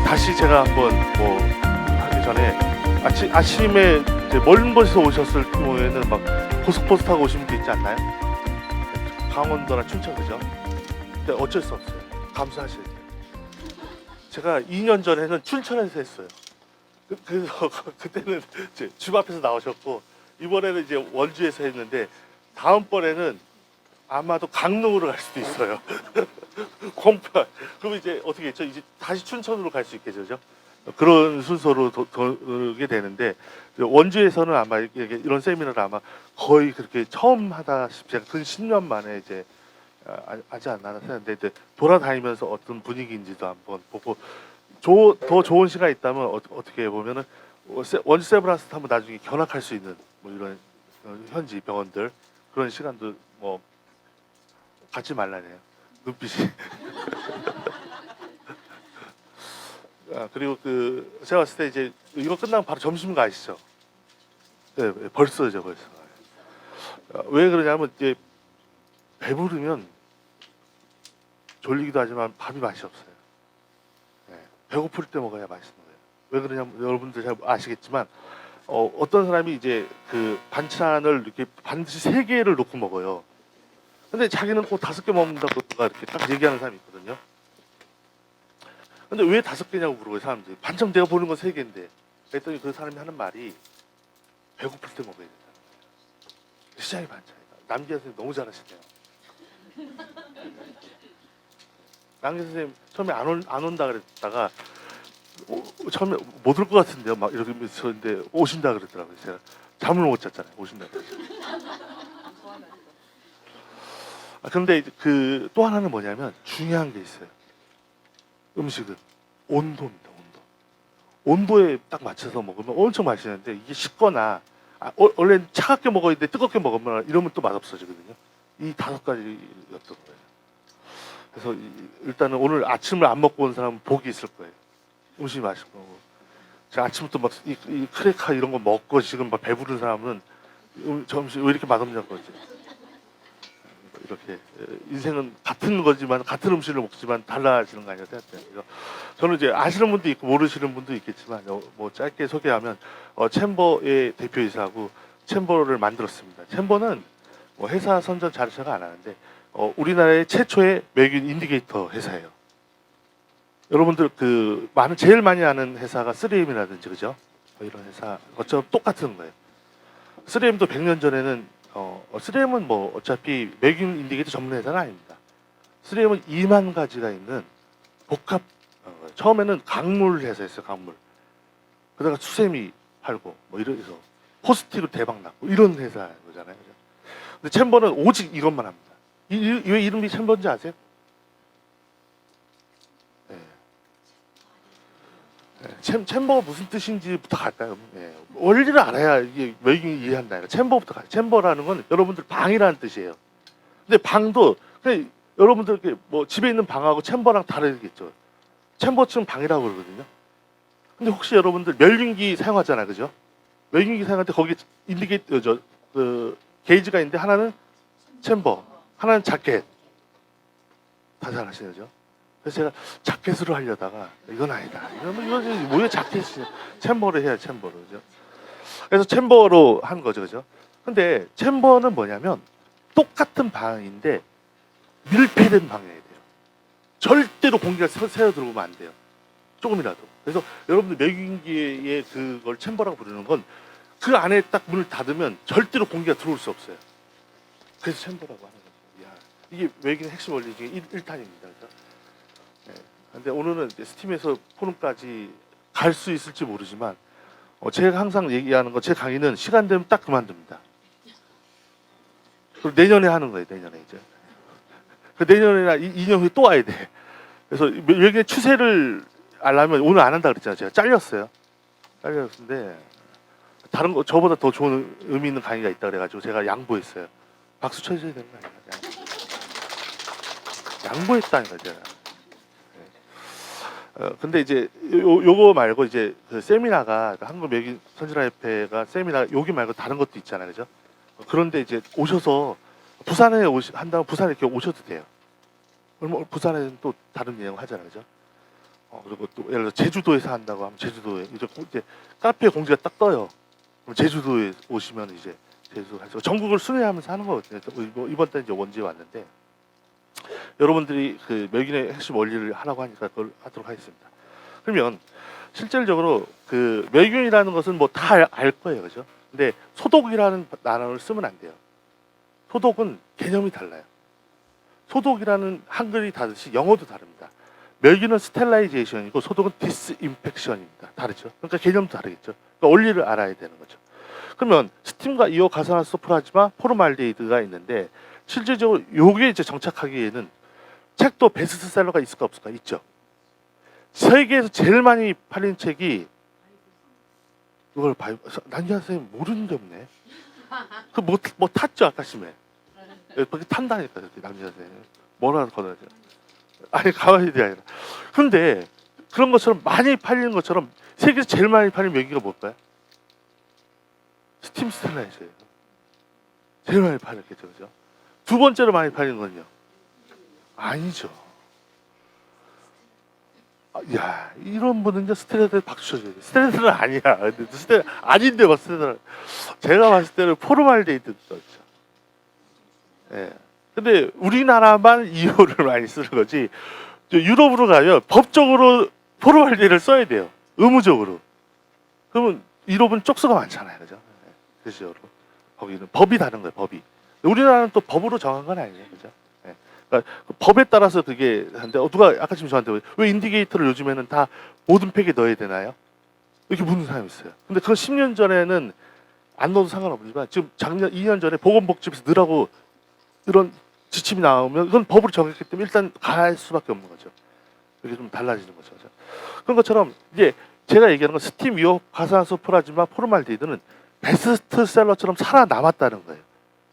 다시 제가 한번 뭐 하기 전에 아침에 이제 먼 곳에서 오셨을 경우에는 막 고속버스 타고 오신 분도 있지 않나요? 강원도나 춘천 그죠? 근데 어쩔 수 없어요. 감수하셔야 돼요. 제가 2년 전에는 춘천에서 했어요. 그래서 그때는 이제 집 앞에서 나오셨고 이번에는 이제 원주에서 했는데 다음번에는 아마도 강릉으로 갈 수도 있어요. 공편. 그럼 이제 어떻게 했죠? 이제 다시 춘천으로 갈 수 있겠죠, 그죠? 그런 순서로 돌게 되는데 원주에서는 아마 이런 세미나를 아마 거의 그렇게 처음 하다시피 제가 근 10년 만에 이제 하지 않나 생각했는데 돌아다니면서 어떤 분위기인지도 한번 보고 더 좋은 시간 있다면 어떻게 보면은 원주 세브란스 한번 나중에 견학할 수 있는 뭐 이런 현지 병원들 그런 시간도 뭐 갖지 말라네요. 눈빛이. 그리고 제가 봤을 때 이제 이거 끝나면 바로 점심 가시죠. 네, 벌써죠, 벌써. 왜 그러냐면 이제 배부르면 졸리기도 하지만 밥이 맛이 없어요. 네, 배고플 때 먹어야 맛있는 거예요. 왜 그러냐면 여러분들 잘 아시겠지만 어떤 사람이 이제 그 반찬을 이렇게 반드시 3개를 놓고 먹어요. 근데 자기는 꼭 5개 먹는다고 이렇게 딱 얘기하는 사람이 있거든요. 근데 왜 5개냐고 물어봐요, 사람들이. 반찬 내가 보는 건 3개인데. 그랬더니 그 사람이 하는 말이 배고플 때 먹어야 된다. 시장의 반찬이다. 남기현 선생님 너무 잘하시네요. 남기현 선생님 처음에 안 온다 그랬다가 처음에 못 올 것 같은데요. 막 이러면서 근데 오신다 그랬더라고요. 제가 잠을 못 잤잖아요. 오신다 그랬어요. 그런데 또 하나는 뭐냐면 중요한 게 있어요. 음식은 온도입니다. 온도에 딱 맞춰서 먹으면 엄청 맛있는데 이게 식거나 원래 차갑게 먹어야 되는데 뜨겁게 먹으면 이러면 또 맛없어지거든요. 이 5가지였던 거예요. 그래서 일단은 오늘 아침을 안 먹고 온 사람은 복이 있을 거예요. 음식이 맛있고 제가 아침부터 막 이 크레카 이런 거 먹고 지금 막 배부른 사람은 점심 왜 이렇게 맛없냐고 그러지. 이렇게 인생은 같은 거지만 같은 음식을 먹지만 달라지는 거 아니라 생각해요. 저는 이제 아시는 분도 있고 모르시는 분도 있겠지만 뭐 짧게 소개하면 챔버의 대표이사하고 챔버를 만들었습니다. 챔버는 뭐 회사 선전 자체가 안 하는데 우리나라의 최초의 메균 인디게이터 회사예요. 여러분들 제일 많이 아는 회사가 3M이라든지 그죠? 이런 회사 어쩌면 똑같은 거예요. 3M도 100년 전에는 3M은 뭐 어차피 메균 인디게이터 전문 회사는 아닙니다. 3M은 2만 가지가 있는 복합 처음에는 강물 회사였어요. 강물. 그러다가 수세미 팔고 뭐 이래서 포스틱으로 대박 났고 이런 회사인 거잖아요. 근데 챔버는 오직 이것만 합니다. 왜 이름이 챔버인지 아세요? 챔버가 무슨 뜻인지부터 갈까요? 원리를 알아야 이게 외국인이 이해한다. 챔버부터 가요. 챔버라는 건 여러분들 방이라는 뜻이에요. 근데 방도 그냥 여러분들 뭐 집에 있는 방하고 챔버랑 다르겠죠. 챔버층 방이라고 그러거든요. 근데 혹시 여러분들 멸균기 사용하잖아요, 그죠? 멸균기 사용할 때 거기 인디게이터 게이지가 있는데 하나는 챔버, 하나는 자켓. 다 잘 아시는 거죠? 그래서 제가 자켓으로 하려다가 이건 아니다. 이건 뭐야 자켓이 챔버를 해야 챔버로 그죠? 그래서 챔버로 한 거죠, 그죠? 근데 챔버는 뭐냐면 똑같은 방인데 밀폐된 방이어야 돼요. 절대로 공기가 새어 들어오면 안 돼요. 조금이라도. 그래서 여러분들 매균기에 그걸 챔버라고 부르는 건 그 안에 딱 문을 닫으면 절대로 공기가 들어올 수 없어요. 그래서 챔버라고 하는 거죠. 이게 외국인 핵심 원리 중에 1탄입니다. 그죠? 근데 오늘은 이제 스팀에서 포럼까지 갈 수 있을지 모르지만 제가 항상 얘기하는 거 제 강의는 시간 되면 딱 그만둡니다. 그리고 내년에 하는 거예요. 내년에 이제. 내년이나 2년 후에 또 와야 돼. 그래서 외국의 추세를 알려면 오늘 안 한다 그랬잖아요. 제가 잘렸어요. 잘렸는데 다른 거 저보다 더 좋은 의미 있는 강의가 있다 그래가지고 제가 양보했어요. 박수 쳐주셔야 되는 거 아니에요? 양보했다니까 제가. 근데 이제 요거 말고 이제 그 세미나가 한국 매균 선진화협회가 세미나 여기 말고 다른 것도 있잖아요, 그죠? 그런데 이제 오셔서 부산에 한다면 부산에 이렇게 오셔도 돼요. 부산에는 또 다른 내용 하잖아요, 그죠? 그리고 또 예를 들어 제주도에서 한다고 하면 제주도에 이제 카페 공지가 딱 떠요. 그럼 제주도에 오시면 이제 제주도 가서 전국을 순회하면서 하는 거거든요. 이번 달 이제 원주에 왔는데 여러분들이 그 멸균의 핵심 원리를 하라고 하니까 그걸 하도록 하겠습니다. 그러면 실질적으로 그 멸균이라는 것은 뭐 다 알 거예요, 그죠? 근데 소독이라는 단어를 쓰면 안 돼요. 소독은 개념이 달라요. 소독이라는 한글이 다르듯이 영어도 다릅니다. 멸균은 스텔라이제이션이고 소독은 디스인펙션입니다. 다르죠. 그러니까 개념도 다르겠죠. 그러니까 원리를 알아야 되는 거죠. 그러면 스팀과 이오 가산화소프라지마 포르말데히드가 있는데 실질적으로 요게 이제 정착하기에는 책도 베스트셀러가 있을까 없을까? 있죠. 세계에서 제일 많이 팔린 책이 이걸 봐요. 남자 선생님 모르는 게 없네. 그 뭐 탔죠 아까심에. 거기 탄다니까 남자 선생님. 뭐라도 거둬야죠. 아니 가만히 있는 게 아니라. 근데 그런 것처럼 많이 팔리는 것처럼 세계에서 제일 많이 팔린 명기가 뭘까요? 스팀 스텔라이저예요. 제일 많이 팔렸겠죠, 그죠? 두 번째로 많이 팔린 건요? 아니죠. 야, 이런 분은 이제 스테레오타입 박수 쳐줘야 돼. 스테레오타입은 아니야. 근데 아닌데 막 스테레오타입. 제가 봤을 때는 포르말데히드였죠. 예. 근데 우리나라만 이호를 많이 쓰는 거지. 유럽으로 가면 법적으로 포르말데히드를 써야 돼요. 의무적으로. 그러면 유럽은 쪽수가 많잖아요, 그죠? 그죠? 거기는 법이 다른 거예요, 법이. 우리나라는 또 법으로 정한 건 아니에요, 그죠? 그러니까 법에 따라서 그게 한데 누가 아까 지금 저한테 왜 인디게이터를 요즘에는 다 모든 팩에 넣어야 되나요? 이렇게 묻는 사람이 있어요. 근데 그건 10년 전에는 안 넣어도 상관없지만 지금 작년 2년 전에 보건복지부에서 넣으라고 이런 지침이 나오면 그건 법으로 정했기 때문에 일단 갈 수밖에 없는 거죠. 이게 좀 달라지는 거죠. 그런 것처럼 이제 제가 얘기하는 건 스팀 위오 가산화소프라지마 포르말데히드는 베스트셀러처럼 살아남았다는 거예요.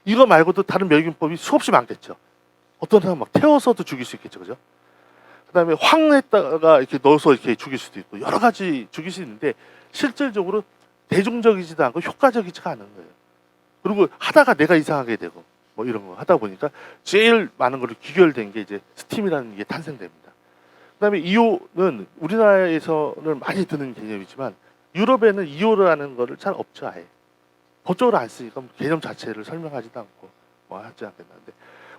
이거 말고도 다른 멸균법이 수없이 많겠죠. 어떤 사람 막 태워서도 죽일 수 있겠죠, 그죠? 그다음에 황했다가 이렇게 넣어서 이렇게 죽일 수도 있고 여러 가지 죽일 수 있는데 실질적으로 대중적이지도 않고 효과적이지가 않은 거예요. 그리고 하다가 내가 이상하게 되고 뭐 이런 거 하다 보니까 제일 많은 걸로 귀결된 게 이제 스팀이라는 게 탄생됩니다. 그다음에 이오는 우리나라에서는 많이 드는 개념이지만 유럽에는 이오라는 거를 잘 없죠, 아예. 법적으로 안 쓰니까 개념 자체를 설명하지도 않고 뭐 하지 않겠는데.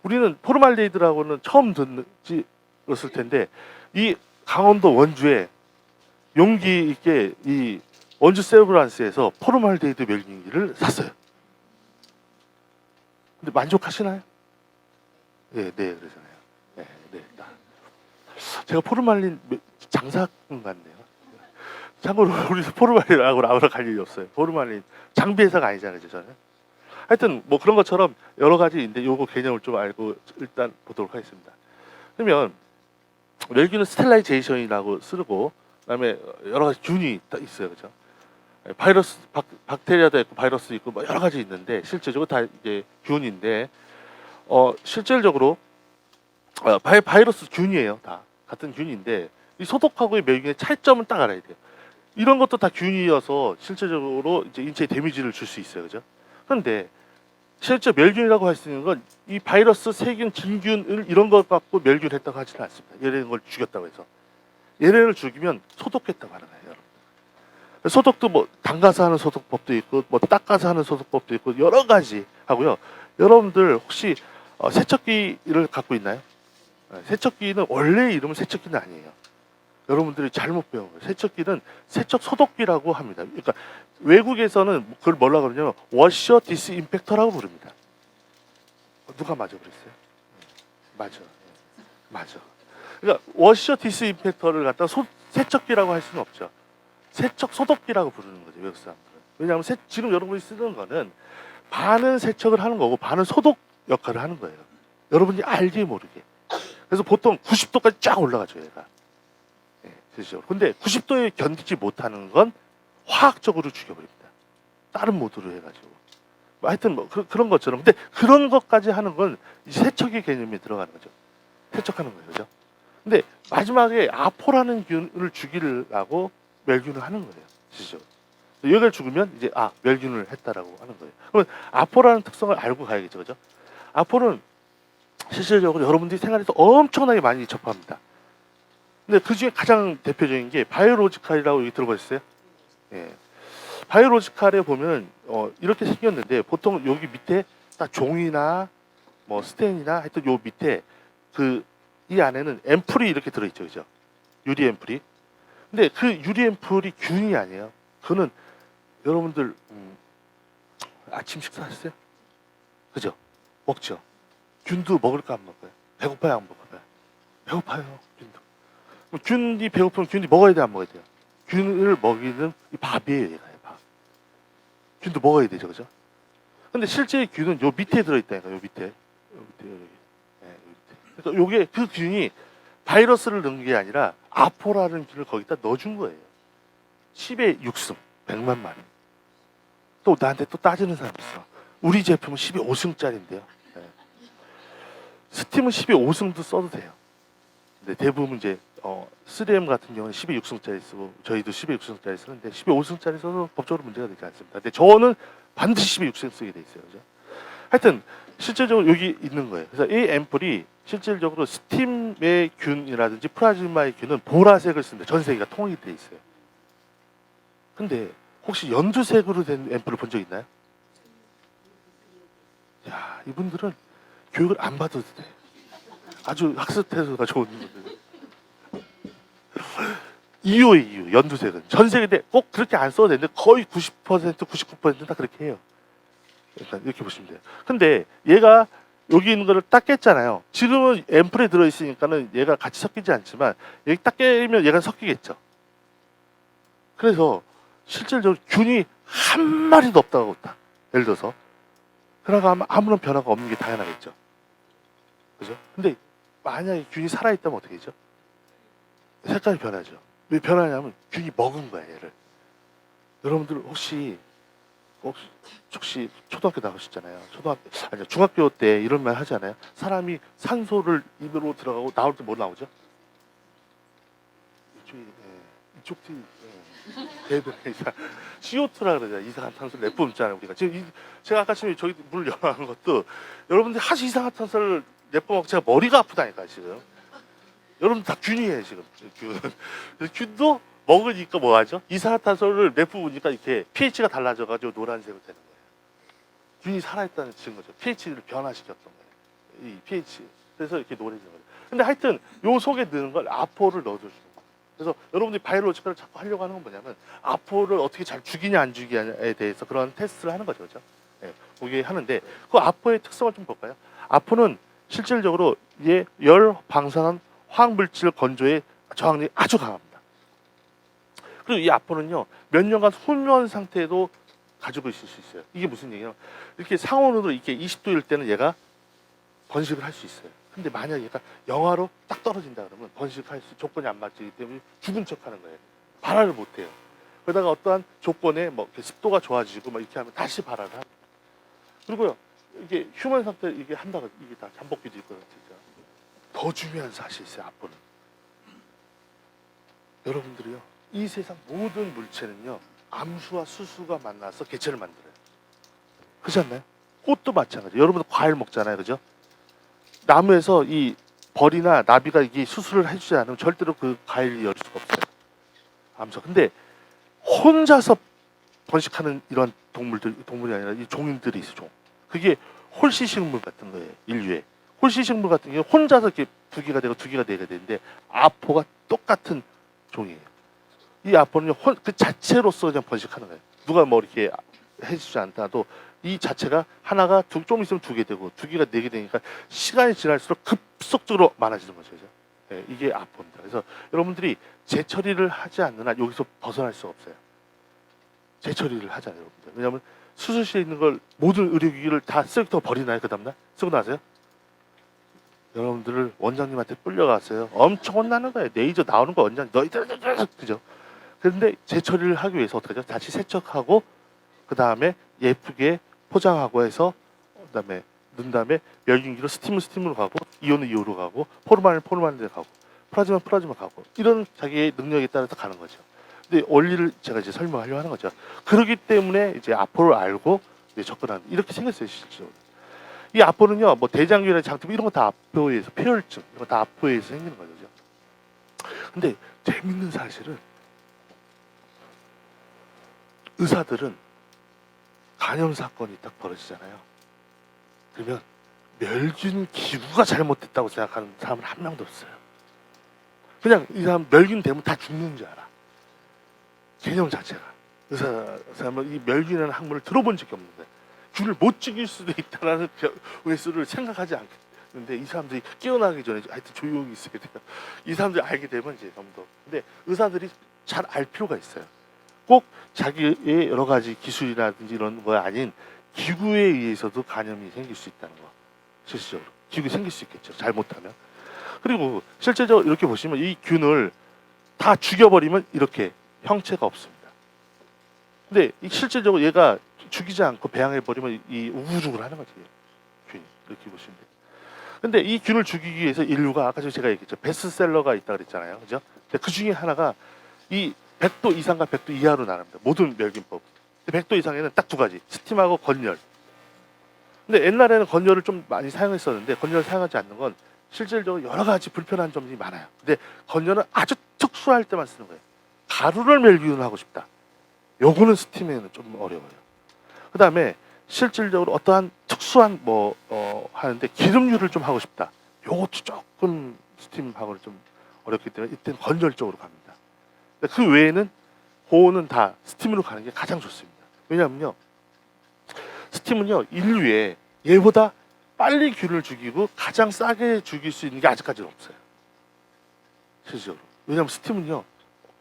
우리는 포르말데히드라고는 처음 들었을 텐데 이 강원도 원주에 용기 있게 이 원주 세브란스에서 포르말데히드 멸균기를 샀어요. 근데 만족하시나요? 네, 그러잖아요. 네. 제가 포르말린 장사꾼 같네요. 참고로 우리 포르말린하고 아무런 관련이 없어요. 포르말린 장비 회사가 아니잖아요, 저는. 하여튼 뭐 그런 것처럼 여러 가지인데 요거 개념을 좀 알고 일단 보도록 하겠습니다. 그러면 멸균은 스텔라이제이션이라고 쓰고 그다음에 여러 가지 균이 있어요, 그렇죠? 바이러스, 박테리아도 있고 바이러스 있고 뭐 여러 가지 있는데 실제적으로 다 이제 균인데 실질적으로 바이러스 균이에요, 다 같은 균인데 이 소독하고의 멸균의 차이점은 딱 알아야 돼요. 이런 것도 다 균이어서 실제적으로 이제 인체에 데미지를 줄 수 있어요, 그렇죠? 그런데 실제 멸균이라고 할 수 있는 건 이 바이러스, 세균, 진균을 이런 것 갖고 멸균했다고 하지는 않습니다. 얘네는 걸 죽였다고 해서 얘네를 죽이면 소독했다고 하는 거예요, 여러분. 소독도 뭐 담가서 하는 소독법도 있고 뭐 닦아서 하는 소독법도 있고 여러 가지 하고요. 여러분들 혹시 세척기를 갖고 있나요? 세척기는 원래 이름은 세척기는 아니에요. 여러분들이 잘못 배운 거예요. 세척기는 세척 소독기라고 합니다. 그러니까 외국에서는 그걸 뭐라고 그러냐면 워셔 디스인펙터라고 부릅니다. 누가 맞아 그랬어요? 맞아. 그러니까 워셔 디스인펙터를 갖다 세척기라고 할 수는 없죠. 세척 소독기라고 부르는 거죠, 외국 사람들은. 왜냐하면 지금 여러분이 쓰는 거는 반은 세척을 하는 거고 반은 소독 역할을 하는 거예요. 여러분이 알게 모르게. 그래서 보통 90도까지 쫙 올라가죠, 얘가. 그렇죠. 근데 90도에 견디지 못하는 건 화학적으로 죽여버립니다. 다른 모드로 해가지고. 하여튼 뭐 그런 것처럼. 근데 그런 것까지 하는 건 세척의 개념이 들어가는 거죠. 세척하는 거예요, 그죠? 근데 마지막에 아포라는 균을 죽이려고 멸균을 하는 거예요, 실제로. 여기를 죽으면 이제 멸균을 했다라고 하는 거예요. 그러면 아포라는 특성을 알고 가야겠죠, 그죠? 아포는 실질적으로 여러분들이 생활에서 엄청나게 많이 접합니다. 근데 그 중에 가장 대표적인 게 바이오로지칼이라고 여기 들어보셨어요? 예. 바이오로지칼에 보면 이렇게 생겼는데 보통 여기 밑에 딱 종이나 뭐 스텐이나 하여튼 요 밑에 그 이 안에는 앰플이 이렇게 들어있죠, 그죠? 유리 앰플이. 근데 그 유리 앰플이 균이 아니에요. 그거는 여러분들 아침 식사하셨어요? 그죠? 먹죠. 균도 먹을까 안 먹어요? 배고파요, 안 먹어요? 배고파요, 균도. 균이 배고프면 균이 먹어야 돼, 안 먹어야 돼요? 균을 먹이는 이 밥이에요, 얘가 밥. 균도 먹어야 되죠, 그죠? 근데 실제 균은 요 밑에 들어있다니까, 요 밑에. 요 밑에, 여기. 네, 요 밑에. 그래서 요게 그 균이 바이러스를 넣은 게 아니라 아포라는 균을 거기다 넣어준 거예요. 10의 6승, 100만 마리. 또 나한테 또 따지는 사람 있어. 우리 제품은 10의 5승짜리인데요. 네. 스팀은 10의 5승도 써도 돼요. 근데 대부분 이제 3M 같은 경우는 10의 6승짜리 쓰고 저희도 10의 6승짜리 쓰는데 10의 5승짜리 써도 법적으로 문제가 되지 않습니다. 근데 저는 반드시 10의 6승 쓰게 돼 있어요. 그죠? 하여튼 실질적으로 여기 있는 거예요. 그래서 이 앰플이 실질적으로 스팀의 균이라든지 플라즈마의 균은 보라색을 쓰는데 전 세계가 통일이 돼 있어요. 근데 혹시 연두색으로 된 앰플을 본 적 있나요? 야, 이분들은 교육을 안 받아도 돼. 아주 학습 태도가 좋은 분들. 이유의 이유, 연두색은 전 세계인데 꼭 그렇게 안 써도 되는데 거의 90%, 99%다 그렇게 해요. 일단 이렇게 보시면 돼요. 근데 얘가 여기 있는 거를 딱 깼잖아요. 지금은 앰플에 들어있으니까는 얘가 같이 섞이지 않지만 여기 딱 깨면 얘가 섞이겠죠. 그래서 실질적으로 균이 한 마리도 없다고 딱 예를 들어서 그러나 아무런 변화가 없는 게 당연하겠죠. 그죠? 근데 만약에 균이 살아있다면 어떻게 되죠? 색깔이 변하죠. 왜 변하냐면 균이 먹은 거야, 얘를. 여러분들 혹시 초등학교 나오셨잖아요. 아니요, 중학교 때 이런 말 하잖아요. 사람이 산소를 입으로 들어가고 나올 때 뭐 나오죠? 이쪽 뒤 대변에 CO2라 그러잖아요. 이산화탄소를 내뿜잖아요, 우리가. 지금 제가 아까 전에 저기 문을 열어놓은 것도 여러분들 하시 이산화탄소를 내뿜고 제가 머리가 아프다니까 지금. 여러분 다 균이에요 지금. 균도 먹으니까 뭐 하죠? 이산화탄소를 내뿜으니까 이렇게 pH가 달라져가지고 노란색으로 되는 거예요. 균이 살아있다는 증거죠. pH를 변화시켰던 거예요. 이 pH. 그래서 이렇게 노래지는 거예요. 근데 하여튼 요 속에 넣는 걸 아포를 넣어주는 거예요. 그래서 여러분들이 바이오로지컬을 자꾸 하려고 하는 건 뭐냐면 아포를 어떻게 잘 죽이냐 안 죽이냐에 대해서 그런 테스트를 하는 거죠. 그렇죠? 네, 그게 하는데 그 아포의 특성을 좀 볼까요? 아포는 실질적으로 열 방사선 화학물질 건조에 저항력이 아주 강합니다. 그리고 이 아포는요 몇 년간 훈련 상태에도 가지고 있을 수 있어요. 이게 무슨 얘기냐면 이렇게 상온으로 이렇게 20도일 때는 얘가 번식을 할 수 있어요. 근데 만약 얘가 영하로 딱 떨어진다 그러면 번식할 수 조건이 안 맞기 때문에 죽은 척하는 거예요. 발화를 못 해요. 그러다가 어떠한 조건에 뭐 습도가 좋아지고 막 이렇게 하면 다시 발화를 합니다. 그리고요 이게 휴먼 상태 이게 한다고 이게 다 잠복기도 있거든요. 진짜. 더 중요한 사실이 있어요. 아포는 여러분들이요 이 세상 모든 물체는요 암수와 수수가 만나서 개체를 만들어요. 그렇지 않나요? 꽃도 마찬가지. 여러분들 과일 먹잖아요, 그죠? 나무에서 이 벌이나 나비가 이게 수술을 해주지 않으면 절대로 그 과일이 열 수가 없어요. 암수. 근데 혼자서 번식하는 이런 동물이 아니라 이 종들이 있어요. 종. 그게 홀씨식물 같은 거예요. 인류의 홀씨식물 같은 경우 혼자서 이렇게 두 개가 되고 두 개가 되는데 아포가 똑같은 종이에요. 이 아포는요 그 자체로서 그냥 번식하는 거예요. 누가 뭐 이렇게 해주지 않다도 이 자체가 하나가 좀 있으면 두 개 되고 두 개가 네 개 되니까 시간이 지날수록 급속도로 많아지는 거죠. 그죠? 네, 이게 아포입니다. 그래서 여러분들이 재처리를 하지 않는 한 여기서 벗어날 수가 없어요. 재처리를 하잖아요, 여러분들. 왜냐하면 수술실에 있는 걸 모든 의료기기를 다 쓰레기통 버리나요? 그 다음날 쓰고 나세요? 여러분들을 원장님한테 끌려가세요. 엄청 혼나는 거예요. 레이저 나오는 거 원장님 너희들 그죠? 그런데 재처리를 하기 위해서 어떻게 하죠? 다시 세척하고 그 다음에 예쁘게 포장하고 해서 그다음에 넣은 다음에 멸균기로 스팀으로 가고 이온은 이온으로 가고 포르말린으로 가고 플라즈마 가고 이런 자기의 능력에 따라서 가는 거죠. 근데 원리를 제가 이제 설명하려고 하는 거죠. 그렇기 때문에 이제 아포를 알고 이제 접근하는 이렇게 생겼어요, 실제로. 이 아포는요, 뭐 대장균이나 장투 이런 거 다 아포에 의해서 폐혈증 이런 거 다 아포에 의해서 생기는 거죠. 근데 재밌는 사실은 의사들은 간염 사건이 딱 벌어지잖아요. 그러면 멸균 기구가 잘못됐다고 생각하는 사람은 한 명도 없어요. 그냥 이 사람 멸균 되면 다 죽는 줄 알아. 개념 자체가. 사람은 이 멸균이라는 학문을 들어본 적이 없는데 균을 못 죽일 수도 있다라는 수를 생각하지 않겠는데 이 사람들이 깨어나기 전에 하여튼 조용히 있어야 돼요. 이 사람들이 알게 되면 이제 너무 더. 근데 의사들이 잘 알 필요가 있어요. 꼭 자기의 여러 가지 기술이라든지 이런 거 아닌 기구에 의해서도 간염이 생길 수 있다는 거. 실질적으로 기구가 생길 수 있겠죠. 잘못하면. 그리고 실제적으로 이렇게 보시면 이 균을 다 죽여버리면 이렇게 형체가 없습니다. 근데 실질적으로 얘가 죽이지 않고 배양해버리면 이 우글우글 하는 거지. 균이. 이렇게 보시면 돼요. 근데 이 균을 죽이기 위해서 인류가 아까 제가 얘기했죠. 베스트셀러가 있다 그랬잖아요. 그죠? 그 중에 하나가 이 100도 이상과 100도 이하로 나눕니다. 모든 멸균법. 100도 이상에는 딱 두 가지. 스팀하고 건열. 근데 옛날에는 건열을 좀 많이 사용했었는데 건열을 사용하지 않는 건 실질적으로 여러 가지 불편한 점이 많아요. 근데 건열은 아주 특수할 때만 쓰는 거예요. 가루를 멸균하고 싶다. 요거는 스팀에는 좀 어려워요. 그 다음에 실질적으로 어떠한 특수한 하는데 기름류를 좀 하고 싶다. 요것도 조금 스팀하고는 좀 어렵기 때문에 이때는 건열 쪽으로 갑니다. 그 외에는 보호는 다 스팀으로 가는 게 가장 좋습니다. 왜냐하면요. 스팀은요. 인류에 얘보다 빨리 균을 죽이고 가장 싸게 죽일 수 있는 게 아직까지는 없어요. 실질적으로. 왜냐하면 스팀은요.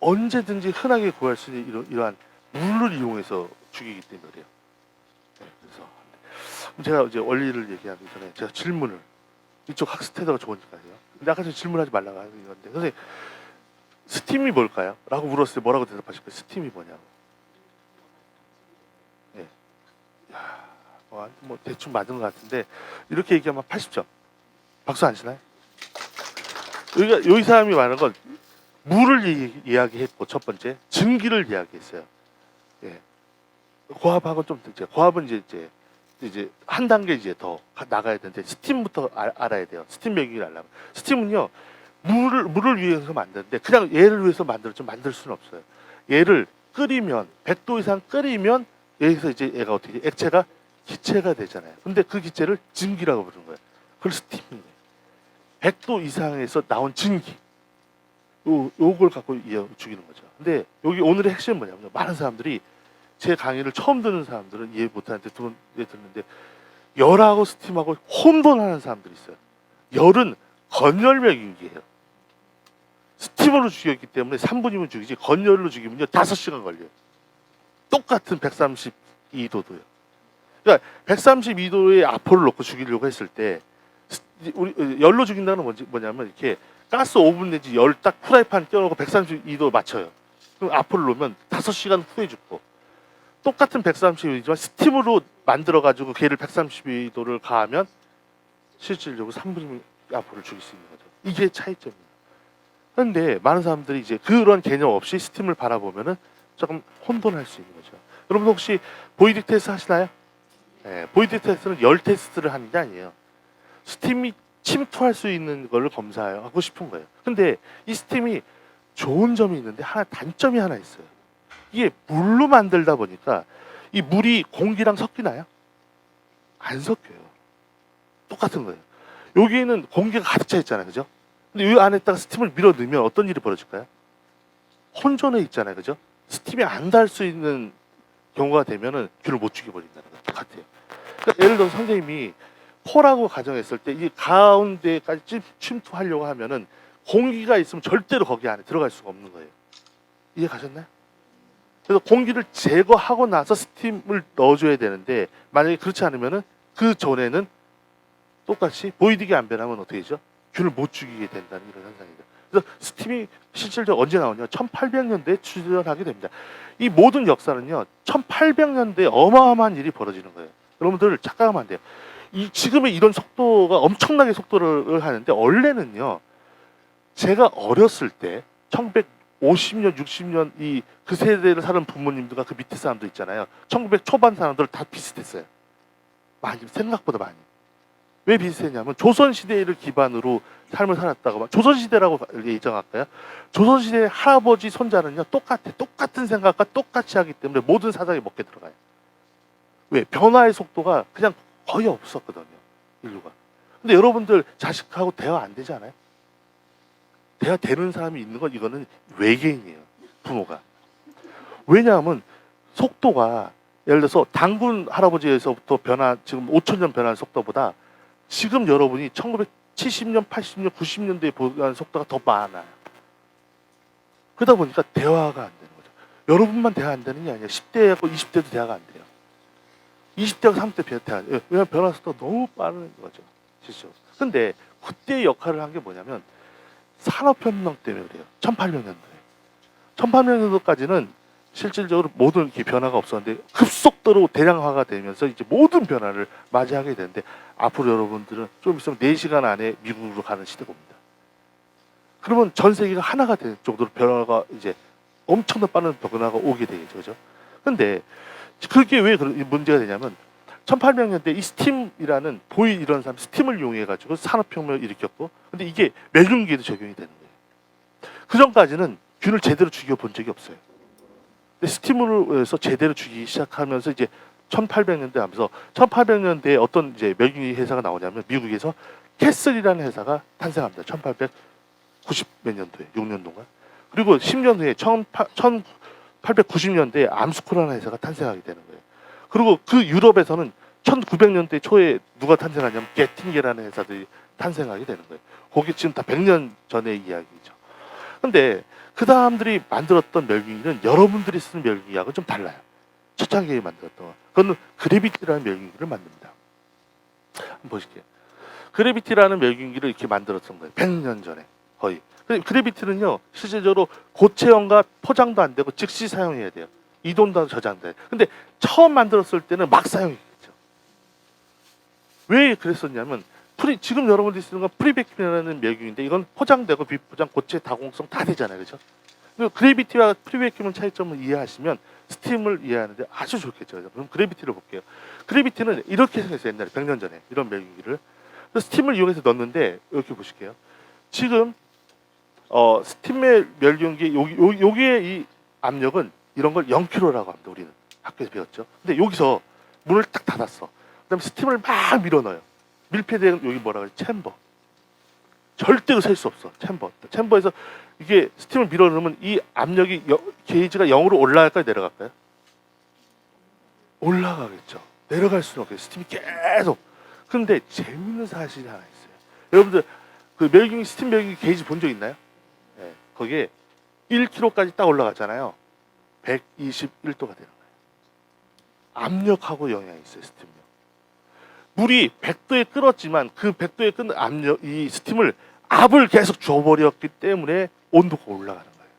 언제든지 흔하게 구할 수 있는 이러한 물을 이용해서 죽이기 때문에 그래요. 네, 그래서 제가 이제 원리를 얘기하기 전에 제가 질문을 이쪽 학습태도가 좋으니까요. 근데 아까 전에 질문하지 말라고 하는 건데 선생님 스팀이 뭘까요? 라고 물었을 때 뭐라고 대답하실 거예요? 스팀이 뭐냐고. 네. 야, 뭐 대충 맞은 것 같은데 이렇게 얘기하면 80점. 박수 안 치나요? 여기가 여기 사람이 말하는 건 물을 이야기했고 첫 번째 증기를 이야기했어요. 예. 고압하고 좀 이제 고압은 이제 한 단계 이제 더 나가야 되는데 스팀부터 알아야 돼요. 스팀 멸균을 알려면 스팀은요 물을 위해서 만드는데 그냥 얘를 위해서 만들 수는 없어요. 얘를 끓이면 100도 이상 끓이면 여기서 이제 얘가 어떻게 액체가 기체가 되잖아요. 근데 그 기체를 증기라고 부르는 거예요. 그걸 스팀이에요. 100도 이상에서 나온 증기. 요걸 갖고 죽이는 거죠. 근데 여기 오늘의 핵심은 뭐냐면 많은 사람들이 제 강의를 처음 듣는 사람들은 이해 못하는데 듣는데 열하고 스팀하고 혼돈하는 사람들이 있어요. 열은 건열멸균기예요. 스팀으로 죽였기 때문에 3분이면 죽이지 건열로 죽이면요 5시간 걸려요. 똑같은 132도도요. 그러니까 132도의 아포를 놓고 죽이려고 했을 때 우리 열로 죽인다는 건 뭐냐면 이렇게 가스 오븐 내지 열 딱 프라이팬 껴놓고 132도 맞춰요. 그럼 아포를 놓으면 5시간 후에 죽고 똑같은 132도지만 스팀으로 만들어가지고 걔를 132도를 가하면 실질적으로 3분이면 아포를 죽일 수 있는 거죠. 이게 차이점입니다. 그런데 많은 사람들이 이제 그런 개념 없이 스팀을 바라보면은 조금 혼돈할 수 있는 거죠. 여러분 혹시 보이딕 테스트 하시나요? 네, 보이딕 테스트는 열 테스트를 하는 게 아니에요. 스팀이 침투할 수 있는 걸 검사하고 싶은 거예요. 근데 이 스팀이 좋은 점이 있는데 단점이 하나 있어요. 이게 물로 만들다 보니까 이 물이 공기랑 섞이나요? 안 섞여요. 똑같은 거예요. 여기에는 공기가 가득 차 있잖아요. 그죠? 근데 이 안에다가 스팀을 밀어 넣으면 어떤 일이 벌어질까요? 혼전해 있잖아요. 그죠? 스팀이 안 닿을 수 있는 경우가 되면은 균을 못 죽여버린다는 거 같아요. 그러니까 예를 들어 선생님이 코라고 가정했을 때 이 가운데까지 침투하려고 하면은 공기가 있으면 절대로 거기 안에 들어갈 수가 없는 거예요. 이해 가셨나요? 그래서 공기를 제거하고 나서 스팀을 넣어줘야 되는데 만약에 그렇지 않으면은 그 전에는 똑같이 보이딕이 안 변하면 어떻게 되죠? 균을 못 죽이게 된다는 이런 현상입니다. 그래서 스팀이 실질적으로 언제 나오냐? 1800년대에 출현하게 됩니다. 이 모든 역사는요, 1800년대에 어마어마한 일이 벌어지는 거예요. 여러분들 착각하면 안 돼요. 지금의 이런 속도가 엄청나게 속도를 하는데 원래는요, 제가 어렸을 때 1950년, 60년 그 세대를 사는 부모님들과 그 밑에 사람들 있잖아요. 1900 초반 사람들 다 비슷했어요. 많이 생각보다 많이. 왜 비슷했냐면 조선시대를 기반으로 삶을 살았다고, 조선시대라고 예정할까요? 조선시대의 할아버지 손자는요 똑같은 생각과 똑같이 하기 때문에 모든 사상이 먹게 들어가요. 왜? 변화의 속도가 그냥 거의 없었거든요, 인류가. 근데 여러분들 자식하고 대화 안 되지 않아요? 대화 되는 사람이 있는 건 이거는 외계인이에요, 부모가. 왜냐하면 속도가, 예를 들어서 당군 할아버지에서부터 지금 5,000년 변한 속도보다 지금 여러분이 1970년, 80년, 90년대에 보는 속도가 더 많아요. 그러다 보니까 대화가 안 되는 거죠. 여러분만 대화 안 되는 게 아니라 10대하고 20대도 대화가 안 돼요. 20대하고 30대 대화. 왜냐하면 변화 속도가 너무 빠른 거죠, 실제로. 근데 그때 역할을 한 게 뭐냐면 산업혁명 때문에 그래요. 1800년도에. 1800년도까지는 실질적으로 모든 이렇게 변화가 없었는데 급속도로 대량화가 되면서 이제 모든 변화를 맞이하게 되는데, 앞으로 여러분들은 좀 있으면 4시간 안에 미국으로 가는 시대가 옵니다. 그러면 전 세계가 하나가 될 정도로 변화가, 이제 엄청난 빠른 변화가 오게 되겠죠. 그죠? 근데 그게 왜 문제가 되냐면 1800년대 이 스팀이라는 보일 이런 사람 스팀을 이용해 가지고 산업혁명을 일으켰고, 근데 이게 멸균기에도 적용이 되는 거예요. 그 전까지는 균을 제대로 죽여본 적이 없어요. 근데 스팀으로 해서 제대로 죽이기 시작하면서 이제 1800년대 하면서 1800년대에 어떤 이제 멸균기 회사가 나오냐면 미국에서 캐슬이라는 회사가 탄생합니다. 1890 몇 년도에, 6년도인가. 그리고 10년 후에 1890년대에 암스코라는 회사가 탄생하게 되는 거예요. 그리고 그 유럽에서는 1900년대 초에 누가 탄생하냐면 게팅게라는 회사들이 탄생하게 되는 거예요. 거기 지금 다 100년 전의 이야기죠. 근데 그 사람들이 만들었던 멸균기는 여러분들이 쓰는 멸균기하고 좀 달라요. 초창기에 만들었던 거. 그거는 그래비티라는 멸균기를 만듭니다. 한번 보실게요. 그래비티라는 멸균기를 이렇게 만들었던 거예요. 100년 전에 거의. 그래비티는요 실질적으로 고체형과 포장도 안 되고 즉시 사용해야 돼요. 이동도 저장돼. 근데 처음 만들었을 때는 막 사용했겠죠. 왜 그랬었냐면 지금 여러분들이 쓰는 건 프리베큐라는 멸균인데 이건 포장되고 비포장, 고체, 다공성 다 되잖아요, 그렇죠? 그래비티와 프리베큐의 차이점을 이해하시면 스팀을 이해하는데 아주 좋겠죠. 그럼 그래비티를 볼게요. 그래비티는 이렇게 생겼어요, 옛날에 100년 전에 이런 멸균기를. 스팀을 이용해서 넣는데 이렇게 보실게요. 지금 스팀의 멸균기 여기에 이 압력은 이런 걸 0kg라고 합니다. 우리는 학교에서 배웠죠. 근데 여기서 문을 딱 닫았어. 그다음에 스팀을 막 밀어넣어요. 밀폐된 여기 뭐라 그래? 챔버. 절대로 셀 수 없어. 챔버에서 이게 스팀을 밀어넣으면 이 압력이 게이지가 0으로 올라갈까요? 내려갈까요? 올라가겠죠. 내려갈 수는 없겠어요. 스팀이 계속. 근데 재밌는 사실이 하나 있어요. 여러분들 그 스팀 멸균기 게이지 본 적 있나요? 네, 거기에 1kg까지 딱 올라갔잖아요. 121도가 되는 거예요. 압력하고 영향이 있어요, 스팀요. 물이 100도에 끓었지만 그 100도에 끓는 압력, 이 스팀을 압을 계속 줘버렸기 때문에 온도가 올라가는 거예요.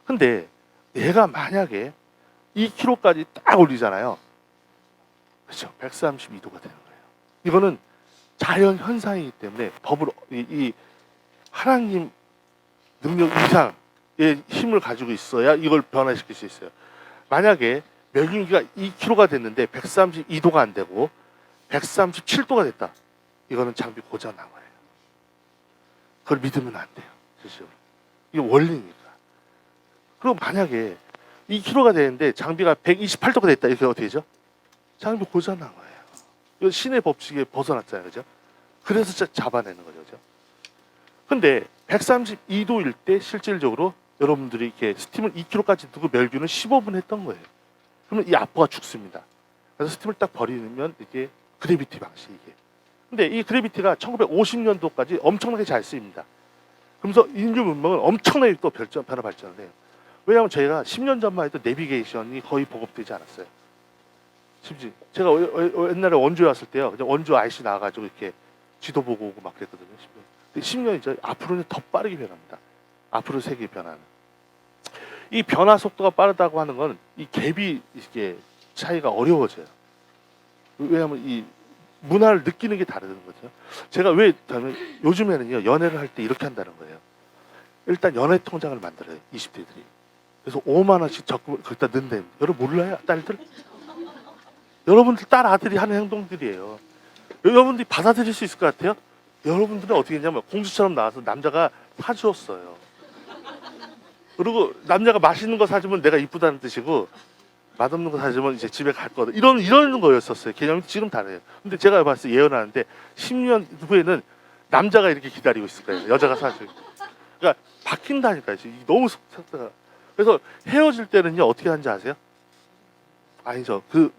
근데 얘가 만약에 2kg까지 딱 올리잖아요. 그렇죠? 132도가 되는 거예요. 이거는 자연 현상이기 때문에 법을 이 하나님 능력 이상의 힘을 가지고 있어야 이걸 변화시킬 수 있어요. 만약에 멸균기가 2kg가 됐는데 132도가 안 되고 137도가 됐다. 이거는 장비 고장난 거예요. 그걸 믿으면 안 돼요. 실제로. 이게 원리니까. 그리고 만약에 2kg가 되는데 장비가 128도가 됐다. 이렇게 어떻게 되죠? 장비 고장난 거예요. 이거 신의 법칙에 벗어났잖아요. 그죠? 그래서 잡아내는 거죠. 그죠? 근데 132도일 때 실질적으로 여러분들이 이렇게 스팀을 2kg까지 두고 멸균을 15분 했던 거예요. 그러면 이 압부가 죽습니다. 그래서 스팀을 딱 버리면 이게 그래비티 방식 이게. 근데 이 그래비티가 1950년도까지 엄청나게 잘 쓰입니다. 그러면서 인류 문명은 엄청나게 또 변화 발전을 해요. 왜냐하면 저희가 10년 전만 해도 내비게이션이 거의 보급되지 않았어요. 심지어 제가 옛날에 원주에 왔을 때요, 그냥 원주 IC 나와가지고 이렇게 지도 보고 오고 막 그랬거든요. 10년이 이제 앞으로는 더 빠르게 변합니다. 앞으로 세계 변화는. 이 변화 속도가 빠르다고 하는 건 이 갭이 이게 차이가 어려워져요. 왜냐하면 이 문화를 느끼는 게 다르는 거죠. 제가 왜 요즘에는요 연애를 할 때 이렇게 한다는 거예요. 일단 연애 통장을 만들어요, 20대들이. 그래서 5만 원씩 적금 거기다 넣는다. 여러분 몰라요, 딸들? 여러분들 딸 아들이 하는 행동들이에요. 여러분들이 받아들일 수 있을 것 같아요? 여러분들은 어떻게 했냐면 공주처럼 나와서 남자가 사주었어요. 그리고 남자가 맛있는 거 사주면 내가 이쁘다는 뜻이고 맛없는 거 사주면 이제 집에 갈 거다. 이런 거였었어요. 개념이 지금 다르요. 근데 제가 봤을 때 예언하는데 10년 후에는 남자가 이렇게 기다리고 있을 거예요. 여자가 사주고. 그러니까 바뀐다니까요. 너무 속상하다. 그래서 헤어질 때는요 어떻게 하는지 아세요? 아니죠. 그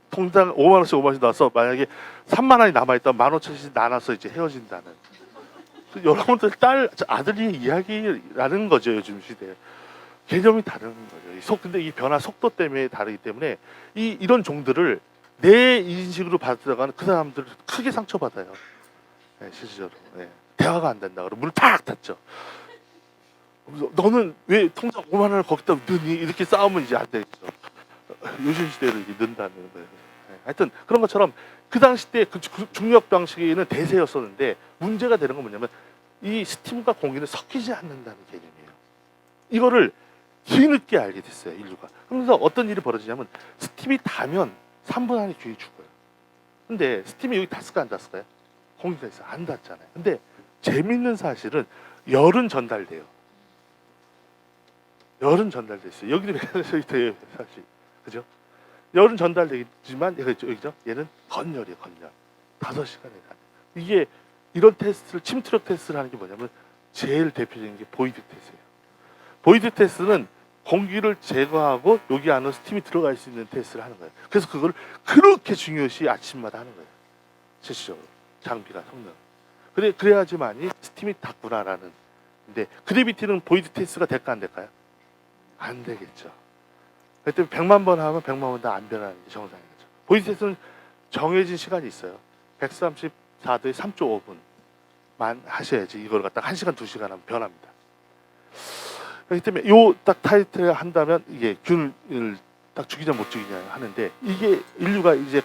통장 5만 원씩 5만 원씩 나와서 만약에 3만 원이 남아있다면 15,000원씩 나눠서 이제 헤어진다는. 여러분들 아들이 이야기라는 거죠. 요즘 시대에. 개념이 다른 거죠. 근데 이 변화 속도 때문에 다르기 때문에 이런 종들을 내 인식으로 받아가는 그 사람들 크게 상처받아요. 네, 실질적으로. 네. 대화가 안 된다. 그러면 문을 팍 닫죠. 너는 왜 통장 5만 원을 거기다 넣니? 이렇게 싸우면 이제 안 되겠죠. 요즘 시대를 이제 넣는다는 거예요. 네. 하여튼 그런 것처럼 그 당시 때 그 중력 방식에는 대세였었는데 문제가 되는 건 뭐냐면 이 스팀과 공기는 섞이지 않는다는 개념이에요. 이거를 뒤늦게 알게 됐어요, 인류가. 그러면서 어떤 일이 벌어지냐면 스팀이 닿으면 3분 안에 귀에 죽어요. 근데 스팀이 여기 닿을까 안 닿을까요? 공기가 있어 안 닿잖아요. 근데 재밌는 사실은 열은 전달돼요. 열은 전달됐어요. 여기도 돼요, 사실. 그죠? 열은 전달되지만 여기죠? 얘는 건열이에요, 건열. 5시간에 가. 이게 이런 테스트를 침투력 테스트를 하는 게 뭐냐면 제일 대표적인 게 보이드 테스트예요. 보이드 테스트는 공기를 제거하고 여기 안으로 스팀이 들어갈 수 있는 테스트를 하는 거예요. 그래서 그걸 그렇게 중요시 아침마다 하는 거예요. 실질적으로 장비가 성능. 그래야지만이 스팀이 닿구나라는. 근데 그래비티는 보이드 테스트가 될까 안 될까요? 안 되겠죠. 그때 100만 번 하면 100만 번 다 안 변하는 게 정상인 거죠. 보이드 테스트는 정해진 시간이 있어요. 134도에 3.5분만 하셔야지 이걸 갖다가 1시간 2시간 하면 변합니다. 그렇기 때문에 요 딱 타이틀을 한다면 이게 균을 딱 죽이냐 못 죽이냐 하는데 이게 인류가 이제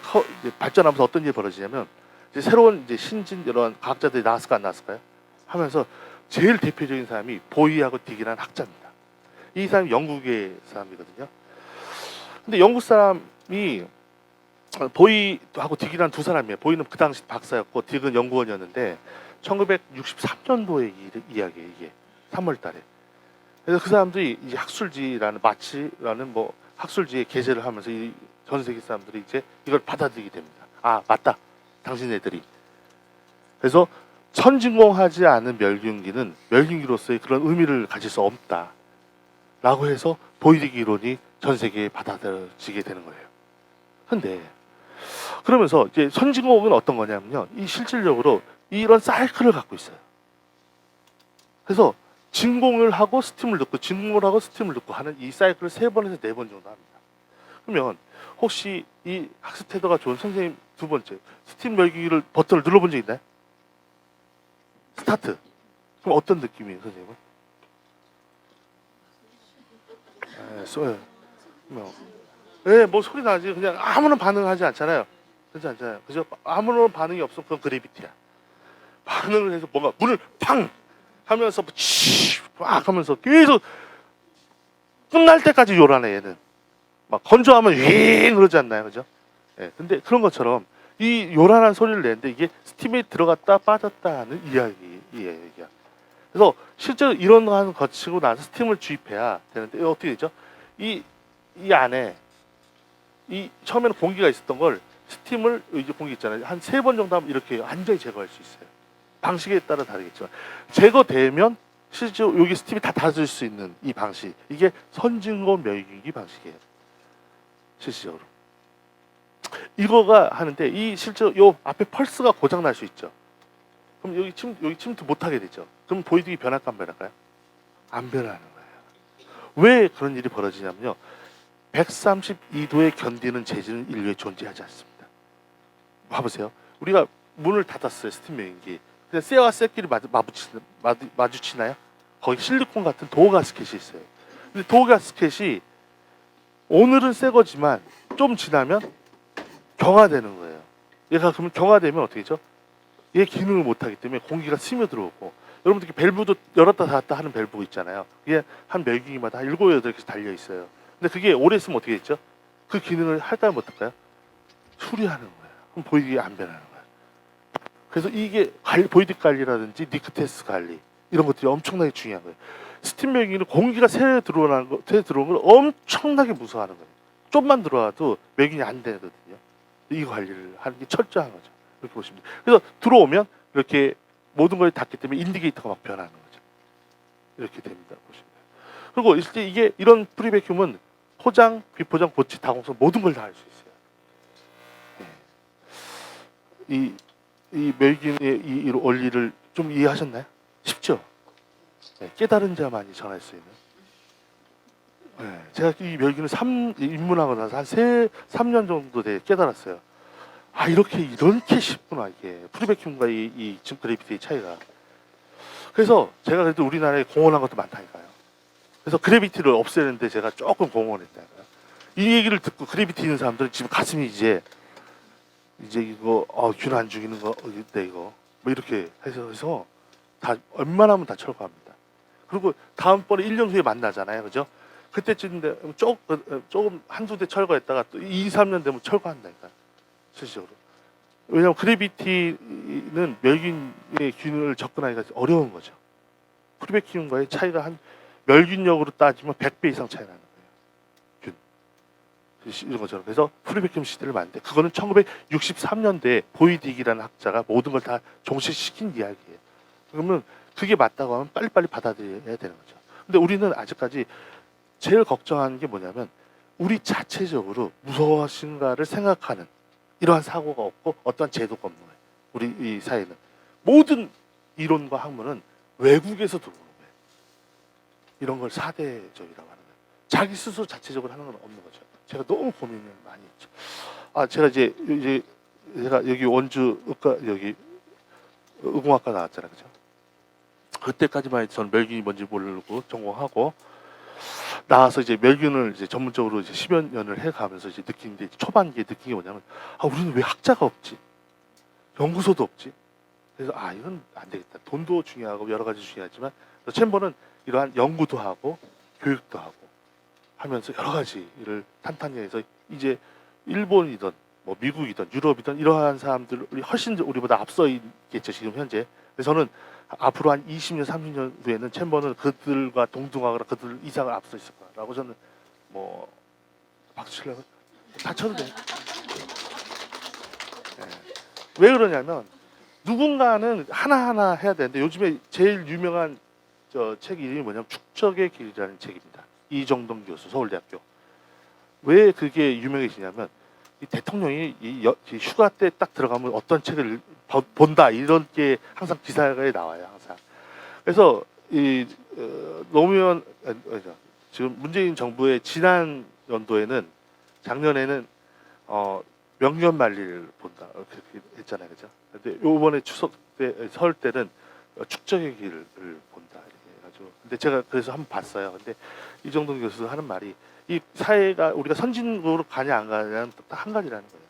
발전하면서 어떤 일이 벌어지냐면 이제 새로운 이제 신진 이런 과학자들이 나왔을까 안 나왔을까요? 하면서 제일 대표적인 사람이 보이하고 딕이라는 학자입니다. 이 사람이 영국의 사람이거든요. 근데 영국 사람이 보이하고 딕이라는 두 사람이에요. 보이는 그 당시 박사였고 딕은 연구원이었는데 1963년도의 이야기예요. 이게 3월달에. 그래서 그 사람들이 이제 학술지라는 마치라는 뭐 학술지에 게재를 하면서 이 전 세계 사람들이 이제 이걸 받아들이게 됩니다. 아 맞다, 당신네들이. 그래서 선진공하지 않은 멸균기는 멸균기로서의 그런 의미를 가질 수 없다라고 해서 보이딕 이론이 전 세계에 받아들여지게 되는 거예요. 근데 그러면서 이제 선진공은 어떤 거냐면요, 이 실질적으로 이런 사이클을 갖고 있어요. 그래서 진공을 하고 스팀을 넣고 진공을 하고 스팀을 넣고 하는 이 사이클을 3번에서 4번 정도 합니다. 그러면 혹시 이 학습 태도가 좋은 선생님 두 번째 스팀 열기를 버튼을 눌러본 적 있나요? 스타트. 그럼 어떤 느낌이에요, 선생님은? 뭐 소리 나지. 그냥 아무런 반응하지 않잖아요. 그렇지 않잖아요. 그죠? 아무런 반응이 없으면 그건 그래비티야. 반응을 해서 뭔가 문을 팡 하면서 막 하면서 계속 끝날 때까지 요란해 얘는. 막 건조하면 윙 그러지 않나요, 그죠? 예. 근데 그런 것처럼 이 요란한 소리를 내는데 이게 스팀에 들어갔다 빠졌다 하는 이야기예요, 이게. 그래서 실제로 이런 거 하는 거치고 나서 스팀을 주입해야 되는데 어떻게 되죠? 이 안에 이 처음에는 공기가 있었던 걸 스팀을 이제 공기 있잖아요. 한 3번 정도 하면 이렇게 완전히 제거할 수 있어요. 방식에 따라 다르겠지만 제거되면 실제로 여기 스팀이 다 닿을 수 있는 이 방식, 이게 선진공 멸균기 방식이에요. 실질적으로 이거가 하는데 이 실제로 요 앞에 펄스가 고장 날 수 있죠. 그럼 여기 침투 못 하게 되죠. 그럼 보이딩이 변할까 안 변할까요? 안 변하는 거예요. 왜 그런 일이 벌어지냐면요, 132도에 견디는 재질은 인류에 존재하지 않습니다. 봐보세요. 우리가 문을 닫았어요, 스팀 멸균기. 근데 쇠와 쇠끼리 마주치나요? 거기 실리콘 같은 도어 가스켓이 있어요. 근데 도어 가스켓이 오늘은 새 거지만 좀 지나면 경화되는 거예요. 얘가 그러면 경화되면 어떻게 되죠? 얘 기능을 못하기 때문에 공기가 스며들어오고, 여러분들 밸브도 열었다 닫았다 하는 밸브 있잖아요. 그게 한 멸균기마다 한 7, 8개씩 달려 있어요. 근데 그게 오래 쓰면 어떻게 됐죠? 그 기능을 할까요, 못할까요? 수리하는 거예요. 그럼 보이게 안 변하는 거예요. 그래서 이게 보이드 관리라든지 니크테스 관리 이런 것들이 엄청나게 중요한 거예요. 스팀 멸균은 공기가 새어 들어오는 걸 엄청나게 무서워하는 거예요. 좀만 들어와도 멸균이 안 되거든요. 이 관리를 하는 게 철저한 거죠. 이렇게 보시면 돼요. 그래서 들어오면 이렇게 모든 걸 닫기 때문에 인디케이터가 막 변하는 거죠. 이렇게 됩니다. 보시면 돼요. 그리고 실제 이게 이런 프리베큐음은 포장, 비포장, 보치, 다공성 모든 걸 다 할 수 있어요. 네. 이 멸균의 이 원리를 좀 이해하셨나요? 쉽죠? 네, 깨달은 자만이 전할 수 있는. 네, 제가 이 멸균을 입문하고 나서 한 3년 정도 돼 깨달았어요. 아, 이렇게 쉽구나, 이게. 프리베큐음과 이 지금 그래비티의 차이가. 그래서 제가 그래도 우리나라에 공헌한 것도 많다니까요. 그래서 그래비티를 없애는데 제가 조금 공헌했다니까요. 이 얘기를 듣고 그래비티 있는 사람들은 지금 가슴이 이제 이거 균 안 죽이는 거 네, 이거 뭐 이렇게 해서 다 웬만하면 다 철거합니다. 그리고 다음번에 1년 후에 만나잖아요, 그죠? 그때쯤인데 조금 한두 대 철거했다가 또 2, 3년 되면 철거한다니까, 실질적으로. 왜냐하면 그래비티는 멸균의 균을 접근하기가 어려운 거죠. 프리베큐음과의 차이가 한 멸균력으로 따지면 100배 이상 차이 나는 거예요. 균. 이런 것처럼. 그래서 프리베큐음 시대를 만드는데 그거는 1963년대에 보이딕이라는 학자가 모든 걸 다 종식시킨 이야기예요. 그러면 그게 맞다고 하면 빨리빨리 받아들여야 되는 거죠. 근데 우리는 아직까지 제일 걱정하는 게 뭐냐면 우리 자체적으로 무엇인가를 생각하는 이러한 사고가 없고 어떠한 제도가 없는 거예요. 우리 이 사회는. 모든 이론과 학문은 외국에서 들어오는 거예요. 이런 걸 사대적이라고 하는 거예요. 자기 스스로 자체적으로 하는 건 없는 거죠. 제가 너무 고민을 많이 했죠. 제가 제가 여기 원주 여기 의공학과 나왔잖아요, 그죠? 그때까지만 해도 저는 멸균이 뭔지 모르고 전공하고 나와서 이제 멸균을 이제 전문적으로 이제 10여 년을 해가면서 이제 느낀 초반기에 느낀 게 뭐냐면 우리는 왜 학자가 없지? 연구소도 없지? 그래서 이건 안 되겠다. 돈도 중요하고 여러 가지 중요하지만 챔버는 이러한 연구도 하고 교육도 하고 하면서 여러 가지 일을 탄탄히 해서 이제 일본이든 뭐 미국이든 유럽이든 이러한 사람들이 훨씬 우리보다 앞서 있겠죠, 지금 현재. 그래서 저는 앞으로 한 20년, 30년 후에는 챔버는 그들과 동등하거나 그들 이상을 앞서 있을 거라고 저는 뭐 박수 치려고 다 쳐도 돼요. 네. 왜 그러냐면 누군가는 하나하나 해야 되는데 요즘에 제일 유명한 책 이름이 뭐냐면 축적의 길이라는 책입니다. 이정동 교수, 서울대학교. 왜 그게 유명해지냐면 이 대통령이 이 휴가 때 딱 들어가면 어떤 책을 본다 이런 게 항상 기사에 나와요, 항상. 그래서 이 노무현 지금 문재인 정부의 지난 연도에는 작년에는 명년만리를 본다 그렇게 했잖아요, 그죠? 근데 이번에 추석 때 설 때는 축적의 길을 본다 이렇게 해가지고. 근데 제가 그래서 한번 봤어요. 근데 이정동 교수 하는 말이 이 사회가 우리가 선진국으로 가냐 안 가냐는 딱 한 가지라는 거예요.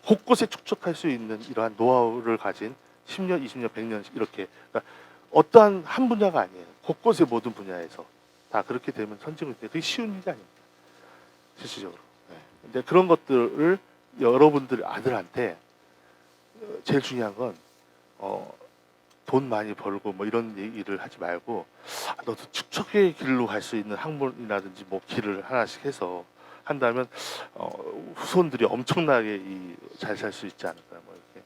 곳곳에 축적할 수 있는 이러한 노하우를 가진 10년, 20년, 100년 이렇게 그러니까 어떠한 한 분야가 아니에요. 곳곳의 모든 분야에서 다 그렇게 되면 선진국인데 그게 쉬운 일이 아닙니다. 실질적으로. 네. 근데 그런 것들을 여러분들 아들한테 제일 중요한 건 돈 많이 벌고 뭐 이런 얘기를 하지 말고 너도 축적의 길로 갈 수 있는 학문이라든지 뭐 길을 하나씩 해서 한다면 후손들이 엄청나게 잘 살 수 있지 않을까 뭐 이렇게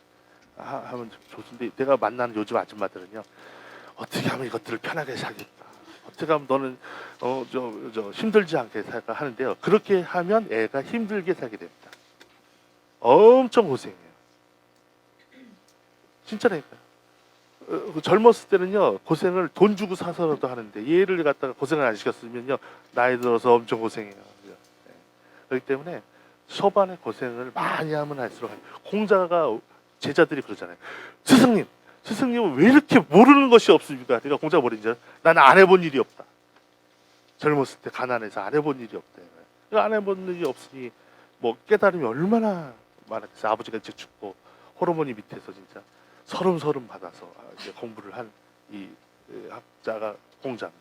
하면 좋은데 내가 만나는 요즘 아줌마들은요 어떻게 하면 이것들을 편하게 살겠다 어떻게 하면 너는 힘들지 않게 살까 하는데요 그렇게 하면 애가 힘들게 살게 됩니다. 엄청 고생해요. 진짜라니까요. 젊었을 때는요 고생을 돈 주고 사서라도 하는데 얘를 갖다가 고생을 안 시켰으면요 나이 들어서 엄청 고생해요. 네. 그렇기 때문에 초반에 고생을 많이 하면 할수록 공자가 제자들이 그러잖아요. 스승님은 왜 이렇게 모르는 것이 없습니까? 내가 공자가 뭐랬냐? 나는 안 해본 일이 없다. 젊었을 때 가난해서 안 해본 일이 없다. 안 해본 일이 없으니 뭐 깨달음이 얼마나 많았겠어요. 아버지가 이제 죽고 호르몬이 밑에서 진짜 서름 받아서 이제 공부를 한 이 학자가 공자입니다.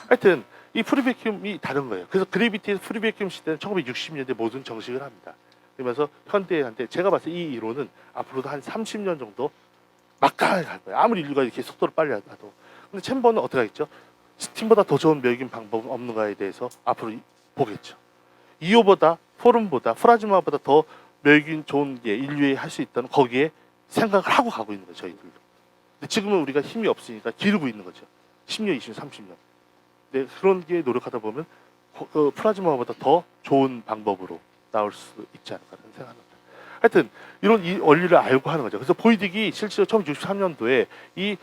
하여튼 이 프리베큐음이 다른 거예요. 그래서 그래비티에서 프리베큐음 시대는 1960년대 모든 정식을 합니다. 그러면서 현대한테 제가 봤을 때 이 이론은 앞으로도 한 30년 정도 막강하게 갈 거예요. 아무리 인류가 이렇게 속도를 빨리 하도. 근데 챔버는 어떻게 하겠죠? 스팀보다 더 좋은 매긴 방법은 없는가에 대해서 앞으로 보겠죠. 이오보다 포름보다 플라즈마보다 더 매긴 좋은 게 인류에 할 수 있다는 거기에 생각을 하고 가고 있는 거죠. 저희들도. 근데 지금은 우리가 힘이 없으니까 기르고 있는 거죠. 10년, 20년, 30년. 네, 그런 게 노력하다 보면 플라즈마보다 더 좋은 방법으로 나올 수 있지 않을까 하는 생각합니다. 하여튼 이런 이 원리를 알고 하는 거죠. 그래서 보이딕이 실제로 1963년도에 이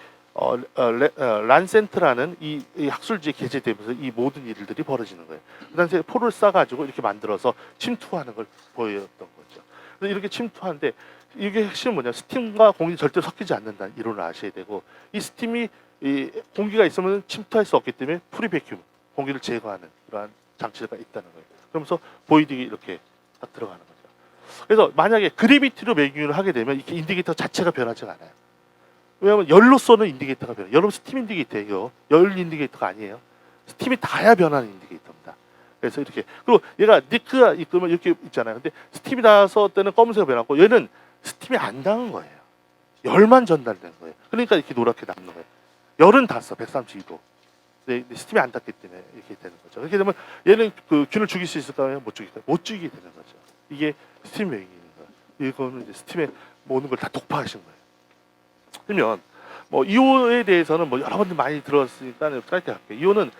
란센트라는 이 학술지에 게재되면서 이 모든 일들이 벌어지는 거예요. 그 당시에 포를 싸가지고 이렇게 만들어서 침투하는 걸 보였던 거죠. 그래서 이렇게 침투하는데 이게 핵심은 뭐냐? 스팀과 공기 절대 섞이지 않는다는 이론을 아셔야 되고, 이 스팀이 이 공기가 있으면 침투할 수 없기 때문에 프리베큐um, 공기를 제거하는 그러한 장치가 있다는 거예요. 그러면서 보이딕이 이렇게 딱 들어가는 거죠. 그래서 만약에 그래비티로 매깅을 하게 되면 이렇게 인디케이터 자체가 변하지가 않아요. 왜냐하면 열로서는 인디케이터가 변해요. 여러분 스팀 인디케이터예요. 열 인디케이터가 아니에요. 스팀이 닿아야 변하는 인디케이터입니다. 그래서 이렇게, 그리고 얘가 니크가 이끄면 이렇게 있잖아요. 근데 스팀이 닿아서 때는 검은색으로 변하고 얘는 스팀이 안 닿은 거예요. 열만 전달된 거예요. 그러니까 이렇게 노랗게 남는 거예요. 열은 닿았어, 132도. 근데 스팀이 안 닿기 때문에 이렇게 되는 거죠. 그렇게 되면 얘는 그 균을 죽일 수 있을까요? 못 죽일까요? 못 죽이게 되는 거죠. 이게 스팀 매깅인 거예요. 이거는 이제 스팀의 모든 걸 다 독파하신 거예요. 그러면 뭐 이온에 대해서는 뭐 여러분들 많이 들었으니까 짧게 할게요. 이온은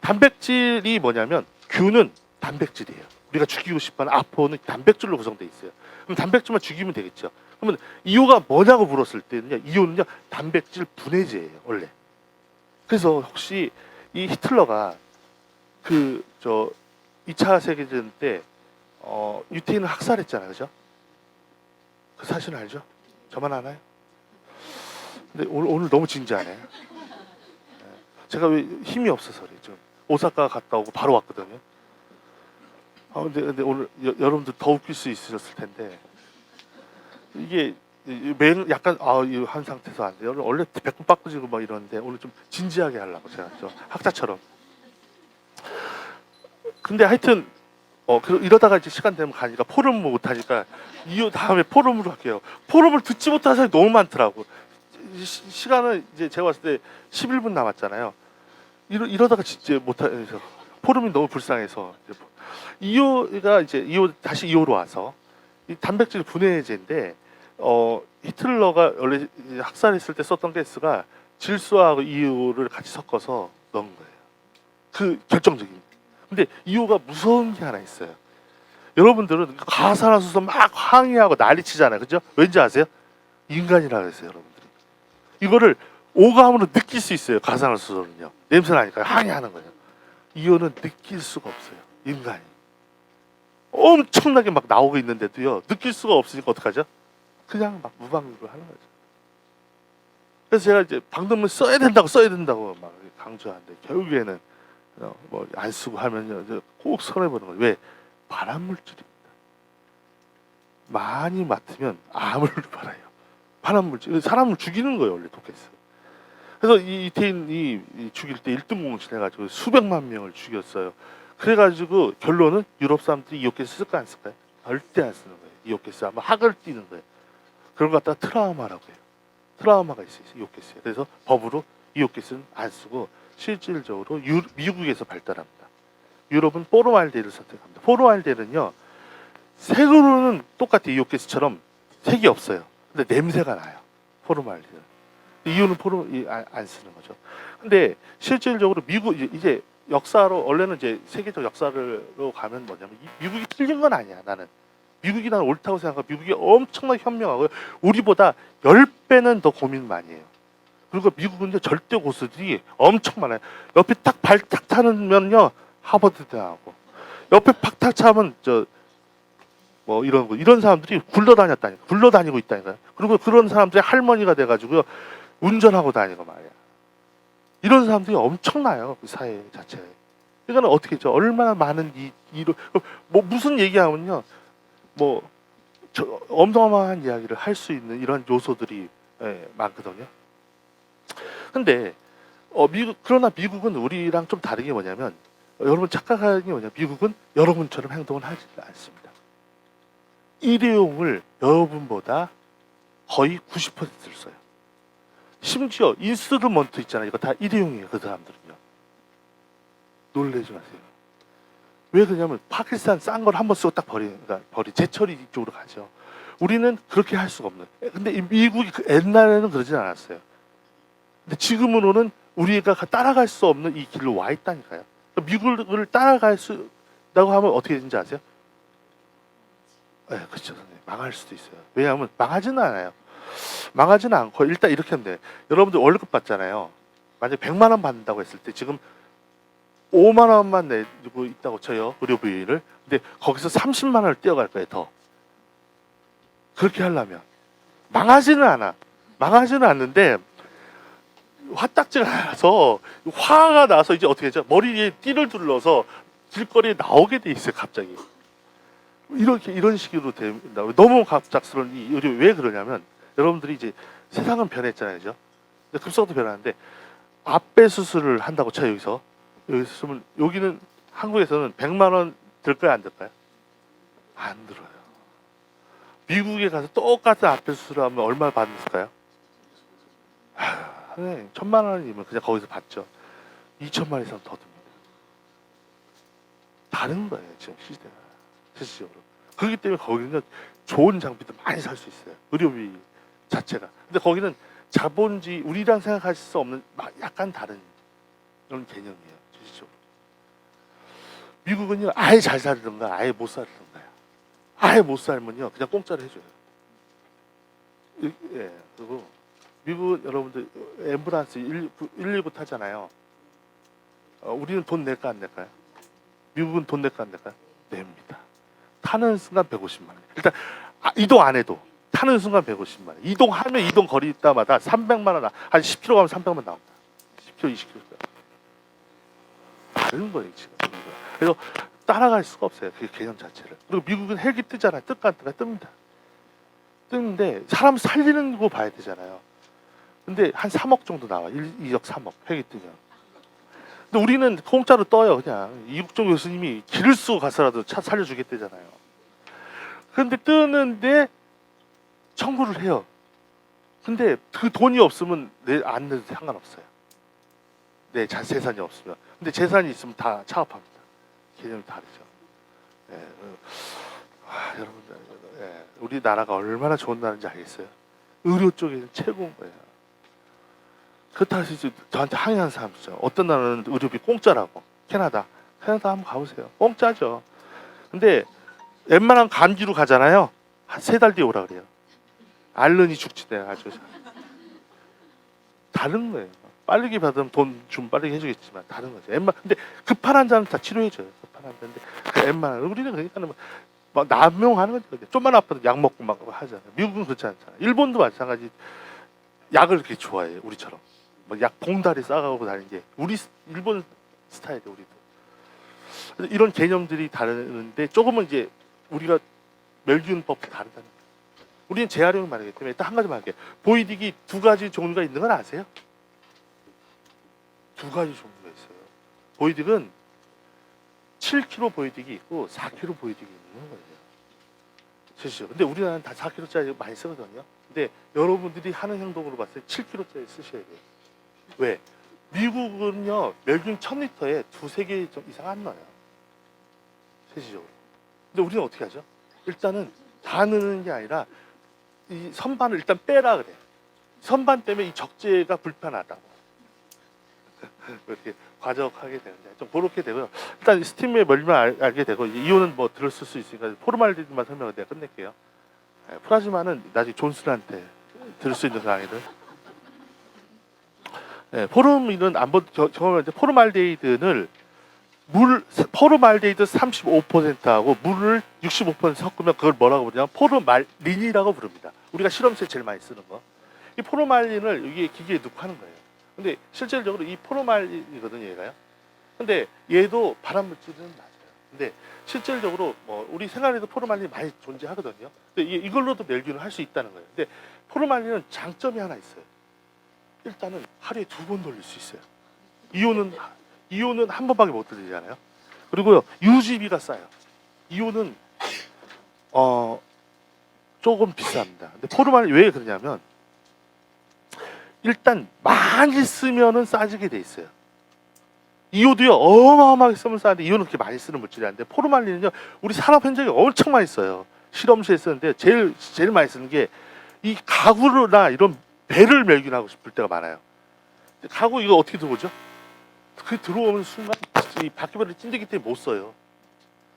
단백질이 뭐냐면, 균은 단백질이에요. 우리가 죽이고 싶어하는 아포는 단백질로 구성되어 있어요. 그럼 단백질만 죽이면 되겠죠. 그러면 이오가 뭐냐고 물었을 때는요, 이오는요 단백질 분해제예요 원래. 그래서 혹시 이 히틀러가 그 2차 세계대전 때 유태인을 학살했잖아요, 그죠? 그 사실 알죠? 저만 아나요? 근데 오늘 너무 진지하네. 제가 왜 힘이 없어서 그래요. 좀 오사카 갔다 오고 바로 왔거든요. 근데 오늘 여러분들 더 웃길 수 있었을 텐데, 이게 약간 한 상태에서 안 돼요. 원래 배꼽 바꾸지고 막 이러는데 오늘 좀 진지하게 하려고 제가 좀 학자처럼. 근데 하여튼 이러다가 이제 시간 되면 가니까 포럼을 못 하니까 이 다음에 포럼으로 할게요. 포럼을 듣지 못하는 사람이 너무 많더라고. 시간은 이제 제가 봤을 때 11분 남았잖아요. 이러다가 진짜 못해서 포럼이 너무 불쌍해서 이오가 이제 다시 이오로 와서 이 단백질 분해제인데, 히틀러가 원래 학살했을 때 썼던 가스가 질소하고 이오를 같이 섞어서 넣은 거예요. 그 결정적인. 근데 이오가 무서운 게 하나 있어요. 여러분들은 가산화수소 막 항의하고 난리치잖아요, 그죠? 왠지 아세요? 인간이라고 했어요, 여러분들이. 이거를 오감으로 느낄 수 있어요. 가산화수소는요. 냄새 나니까 항의하는 거예요. 이오는 느낄 수가 없어요, 인간이. 엄청나게 막 나오고 있는데도요, 느낄 수가 없으니까 어떡하죠? 그냥 막 무방비로 하는 거죠. 그래서 제가 이제 방독면 써야 된다고 막 강조하는데, 결국에는 뭐 안 쓰고 하면요 꼭 손해 보는 거예요. 왜? 발암 물질입니다. 많이 맡으면 암을 발아요. 발암 물질, 사람을 죽이는 거예요 원래 독해서. 그래서 이 유태인이 죽일 때 1등 공신해 가지고 수백만 명을 죽였어요. 그래가지고 결론은 유럽 사람들이 이오케스 쓸까 안 쓸까요? 절대 안 쓰는 거예요. 이오케스 아마 학을 띄는 거예요. 그런 거 갖다가 트라우마라고 해요. 트라우마가 있어요, 이오케스에. 그래서 법으로 이오케스는 안 쓰고 실질적으로 미국에서 발달합니다. 유럽은 포르말데를 선택합니다. 포르말데는요, 색으로는 똑같아 이오케스처럼 색이 없어요. 근데 냄새가 나요, 포르말데는. 이유는 안 쓰는 거죠. 근데 실질적으로 미국 이제 역사로 원래는 이제 세계적 역사로 가면 뭐냐면 미국이 틀린 건 아니야. 나는 미국이 난 옳다고 생각하고, 미국이 엄청나게 현명하고요. 우리보다 10배는 더 고민 많이 해요. 그리고 미국은 절대 고수들이 엄청 많아요. 옆에 딱 발 탁 타면요 하버드 대하고, 옆에 팍탁 차면 뭐 이런 사람들이 굴러다니고 있다니까요. 그리고 그런 사람들이 할머니가 돼가지고요 운전하고 다니고 말이야. 이런 사람들이 엄청나요, 그 사회 자체에. 그러니까 어떻게 했죠? 얼마나 많은 뭐 무슨 얘기하면요, 뭐 어마어마한 이야기를 할 수 있는 이런 요소들이 많거든요. 근데 그러나 미국은 우리랑 좀 다른 게 뭐냐면, 여러분 착각하는 게 뭐냐면, 미국은 여러분처럼 행동을 하지 않습니다. 일회용을 여러분보다 거의 90%를 써요. 심지어 인스트루먼트 있잖아요. 이거 다 일회용이에요. 그 사람들은요. 놀라지 마세요. 왜 그러냐면 파키스탄 싼 걸 한번 쓰고 딱 그러니까 재처리 쪽으로 가죠. 우리는 그렇게 할 수가 없는. 근데 미국이 옛날에는 그러진 않았어요. 근데 지금으로는 우리가 따라갈 수 없는 이 길로 와 있다니까요. 미국을 따라갈 수라고 하면 어떻게 되는지 아세요? 네, 그렇죠. 망할 수도 있어요. 왜냐하면 망하지는 않아요. 망하지는 않고 일단 이렇게 하면 돼. 여러분들 월급 받잖아요. 만약 100만 원 받는다고 했을 때 지금 5만 원만 내고 있다고 쳐요. 의료비를. 근데 거기서 30만 원을 떼어갈 거예요. 더. 그렇게 하려면 망하지는 않아. 망하지는 않는데 화딱지가 나서 화가 나서 이제 어떻게 하죠? 머리에 띠를 둘러서 길거리에 나오게 돼 있어요. 갑자기. 이렇게 이런 식으로 됩니다. 너무 갑작스러운 이 의료 왜 그러냐면 여러분들이 이제 세상은 변했잖아요, 그죠? 급속도 변하는데 앞배 수술을 한다고 쳐요. 여기서 쓰면 여기는 한국에서는 100만 원 들까요, 안 들까요? 안 들어요. 미국에 가서 똑같은 앞배 수술을 하면 얼마 받을까요? 네, 1,000만 원이면 그냥 거기서 받죠. 2,000만 원 이상 더 듭니다. 다른 거예요, 지금 시대가 실질적으로. 그렇기 때문에 거기는 좋은 장비도 많이 살 수 있어요. 의료비 자체가. 근데 거기는 자본주의 우리랑 생각할 수 없는 약간 다른 그런 개념이에요. 실질적으로. 미국은요 아예 잘 살든가 아예 못 살든가요. 아예 못 살면요 그냥 공짜로 해줘요. 예, 그리고 미국 여러분들 앰뷸런스 119 타잖아요. 우리는 돈 낼까 안 낼까요? 미국은 돈 낼까 안 낼까요? 냅니다. 타는 순간 150만 원. 일단 이동 안 해도 타는 순간 150만 원. 이동하면 이동 거리 있다마다 300만 원, 한 10km 가면 300만 나옵니다. 10km, 20km. 다른 거예요 지금. 그래서 따라갈 수가 없어요. 그 개념 자체를. 그리고 미국은 헬기 뜨잖아요. 뜰까 안 뜰까 뜹니다. 뜨는데 사람 살리는 거 봐야 되잖아요. 근데 한 3억 정도 나와. 2억 3억 헬기 뜨면. 근데 우리는 공짜로 떠요. 그냥 이국종 교수님이 길을 쓰고 가서라도 차 살려주겠대잖아요. 근데 뜨는데 청구를 해요. 근데 그 돈이 없으면 안 내도 상관없어요. 내 재산이 없으면. 근데 재산이 있으면 다 차업합니다. 개념이 다르죠. 예, 여러분들, 예, 우리나라가 얼마나 좋은 나라인지 알겠어요? 의료 쪽에는 최고인 거예요. 그렇다고 해서 저한테 항의하는 사람 있죠. 어떤 나라는 의료비 공짜라고. 캐나다 한번 가보세요. 공짜죠. 근데 웬만한 감기로 가잖아요. 한 3달 뒤에 오라 그래요. 알른이 죽지 내가 아주. 다른 거예요. 빠르게 받으면 돈 좀 빠르게 해주겠지만 다른 거죠. 근데 급한 환자는 다 치료해줘요. 급한 환자인데 웬만한 우리는 그러니까는 막 남용하는 거죠. 좀만 아파도 약 먹고 막 하잖아요. 미국은 그렇지 않잖아요. 일본도 마찬가지. 약을 그렇게 좋아해요. 우리처럼. 막 약 봉다리 싸가고 다니는 게 우리 일본 스타일이에요. 우리도. 이런 개념들이 다른데 조금은 이제 우리가 멸균법도 다르다는 거예요. 우리는 재활용을 말하기 때문에 일단 한 가지 말할게요. 보이딕이 2가지 종류가 있는 건 아세요? 2가지 종류가 있어요. 보이딕은 7kg 보이딕이 있고 4kg 보이딕이 있는 거예요. 실시죠. 근데 우리나라는 다 4kg짜리 많이 쓰거든요. 근데 여러분들이 하는 행동으로 봤을 때 7kg짜리 쓰셔야 돼요. 왜? 미국은요 멸균 1000리터에 2-3개 이상 안 넣어요. 실질적으로. 근데 우리는 어떻게 하죠? 일단은 다 넣는 게 아니라 이 선반을 일단 빼라 그래. 선반 때문에 이 적재가 불편하다고. 그렇게 과적하게 되는데 좀 그렇게 되고요. 일단 스팀의 멸균을 알게 되고 이온은 뭐 들었을 수 있으니까 포르말데히드만 설명을 내가 끝낼게요. 프라즈마는 나중에 존슨한테 들을 수 있는 강의를. 포르민은 경험할 때 포르말데히드는 포르말데히드 35%하고 물을 65% 섞으면 그걸 뭐라고 부르냐면 포르말린이라고 부릅니다. 우리가 실험실에 제일 많이 쓰는 거. 이 포르말린을 여기 기계에 넣고 하는 거예요. 근데 실질적으로 이 포르말린이거든요, 얘가요. 근데 얘도 발암 물질은 맞아요. 근데 실질적으로 뭐 우리 생활에도 포르말린이 많이 존재하거든요. 근데 이걸로도 멸균을 할 수 있다는 거예요. 근데 포르말린은 장점이 하나 있어요. 일단은 하루에 2번 돌릴 수 있어요. 이온은 한 번밖에 못 돌리잖아요. 그리고요 유지비가 싸요. 이온은 조금 비쌉니다. 근데 포르말린 왜 그러냐면 일단 많이 쓰면은 싸지게 돼 있어요. 이오도요 어마어마하게 쓰면 싸는데 이오는 그렇게 많이 쓰는 물질이 아닌데 포르말린은요 우리 산업 현장에 엄청 많이 써요. 실험실에 쓰는데 제일 많이 쓰는 게 이 가구나 이런 배를 멸균하고 싶을 때가 많아요. 가구 이거 어떻게 들어오죠? 그 들어오는 순간 이 바퀴벌레 찐득이 때문에 못 써요.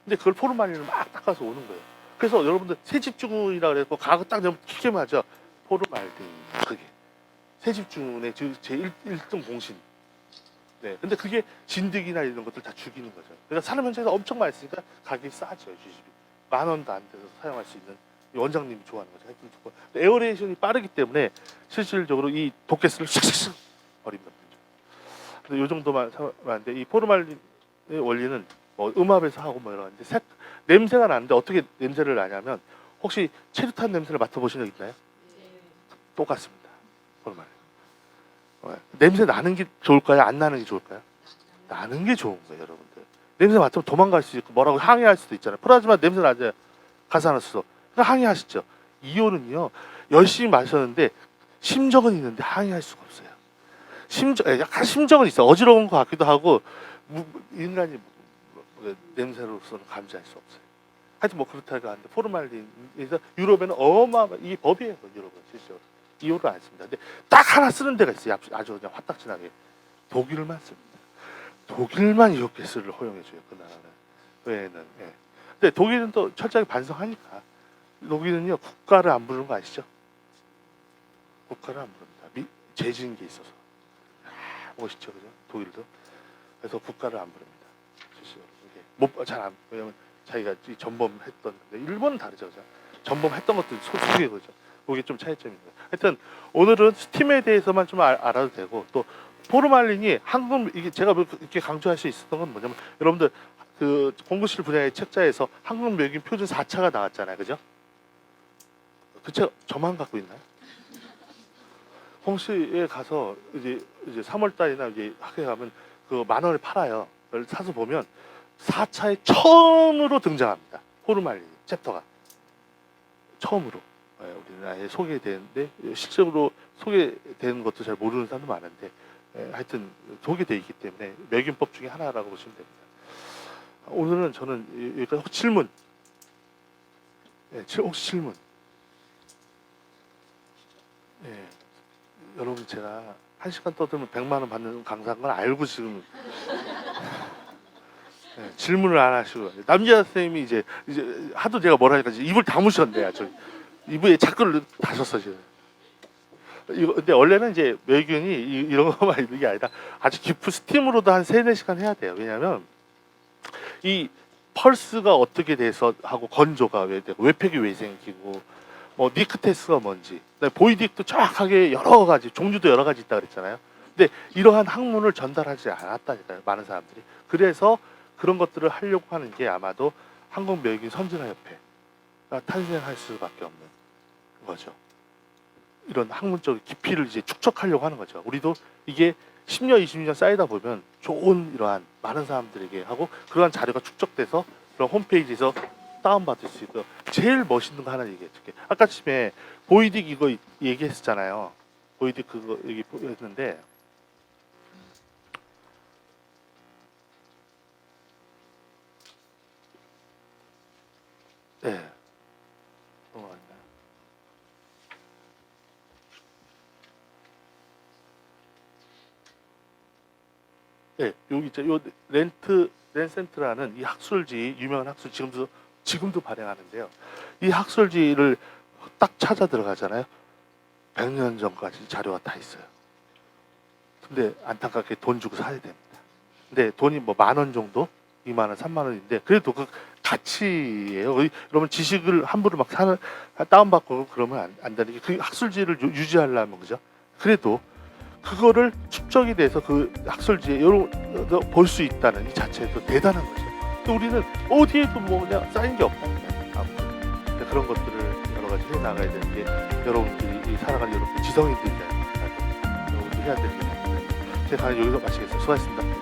근데 그걸 포르말린을 막 닦아서 오는 거예요. 그래서 여러분들 새집중이라 그래서 가구 딱 넣으면 기계 맞아. 포르말린 그게 새집중의 제 1등 공신. 네, 근데 그게 진드기나 이런 것들 다 죽이는 거죠. 그러니까 산업 현장에서 엄청 많이 쓰니까 가격이 싸죠. 주식이 10,000원도 안 돼서 사용할 수 있는 원장님이 좋아하는 거죠. 하여튼 에어레이션이 빠르기 때문에 실질적으로 이 독가스를 샥샥샥 버립니다. 근데 요 정도만 하는데 이 포르말린의 원리는 뭐 음압에서 하고 뭐 여러 가지 냄새가 나는데 어떻게 냄새를 나냐면 혹시 체류탄 냄새를 맡아보신 적 있나요? 똑같습니다. 포르말린. 냄새 나는 게 좋을까요? 안 나는 게 좋을까요? 나는 게 좋은 거예요, 여러분들. 냄새 맡으면 도망갈 수 있고 뭐라고 항의할 수도 있잖아요. 플라즈마 냄새 나죠? 가스하나수소. 그러니까 항의하시죠. 이온은요 열심히 마셨는데 심적은 있는데 항의할 수가 없어요. 약간 심적은 있어. 어지러운 것 같기도 하고 인간이 냄새로서는 감지할 수 없어요. 하여튼 뭐 그렇다고 하는데 포르말린에서 유럽에는 이게 법이에요. 유럽은 실제로 이온을 안 씁니다. 근데 딱 하나 쓰는 데가 있어요. 아주 그냥 화딱지나게 독일만 씁니다. 독일만 이온가스를 허용해줘요. 그 나라는 외에는. 예. 근데 독일은 또 철저하게 반성하니까 독일은요 국가를 안 부르는 거 아시죠? 국가를 안 부릅니다. 재진 게 있어서. 멋있죠, 그죠? 독일도. 그래서 국가를 안 부릅니다. 실제로 잘안 왜냐면 자기가 전범했던. 일본은 다르죠, 그죠? 전범했던 것들 소수의 거죠. 그게 좀 차이점입니다. 하여튼 오늘은 스팀에 대해서만 좀 알아도 되고 또 포르말린이 이게 제가 이렇게 강조할 수 있었던 건 뭐냐면 여러분들 그 공구실 분야의 책자에서 한국 멸균 표준 4차가 나왔잖아요, 그죠? 그 책 저만 갖고 있나요? 홍시에 가서 이제 3월 달이나 이제 학교에 가면 그 10,000원에 팔아요. 그걸 사서 보면 4차에 처음으로 등장합니다. 포르말린 챕터가 처음으로 우리나라에 소개되는데 실제로 소개되는 것도 잘 모르는 사람도 많은데 하여튼 소개되어 있기 때문에 멸균법 중에 하나라고 보시면 됩니다. 오늘은 저는 여기까지 혹시 질문? 혹시 질문? 여러분 제가 1시간 떠들면 100만 원 받는 강사인 건 알고 지금 질문을 안 하시고 남자 선생님이 이제 하도 제가 뭐라 하니까 입을 다무셨네요. 저 입에 자꾸를 다셨어 지금. 근데 원래는 이제 멸균이 이런 것만 있는 게 아니라 아주 깊은 스팀으로도 한 3-4시간 해야 돼요. 왜냐하면 이 펄스가 어떻게 돼서 하고 건조가 왜 되고 외팩이 왜 생기고 뭐 니크 테스트가 뭔지 보이딕도 정확하게 여러 가지 종류도 여러 가지 있다 그랬잖아요. 근데 이러한 학문을 전달하지 않았다니까요, 많은 사람들이. 그래서 그런 것들을 하려고 하는 게 아마도 한국멸균 선진화협회가 탄생할 수밖에 없는 거죠. 이런 학문적 깊이를 이제 축적하려고 하는 거죠. 우리도 이게 10년, 20년 쌓이다 보면 좋은 이러한 많은 사람들에게 하고 그러한 자료가 축적돼서 그런 홈페이지에서 다운받을 수 있고 제일 멋있는 거 하나 얘기해줄게. 아까 집에 보이딕 이거 얘기했었잖아요. 보이딕 그거 얘기했는데 네. 네, 여기 있죠. 요 렌센트라는 이 학술지, 유명한 학술 지금도 발행하는데요. 이 학술지를 딱 찾아 들어가잖아요. 100년 전까지 자료가 다 있어요. 근데 안타깝게 돈 주고 사야 됩니다. 근데 돈이 뭐 10,000원 정도, 20,000원, 30,000원인데 그래도 그 가치예요. 여러분 지식을 함부로 막 다운받고 그러면 안 되는 게 그 학술지를 유지하려면 그죠? 그래도 그거를 축적이 돼서 그 학술지에 볼 수 있다는 이 자체도 대단한 거죠. 근데 우리는 어디에도 뭐 그냥 쌓인 게 없다니까요. 아무튼 그런 것들을 여러 가지 해 나가야 되는 게 여러분들이 살아가는 여러분 지성인들이잖아요. 여러분들이 해야 되는 게 제가 여기서 마치겠습니다. 수고하셨습니다.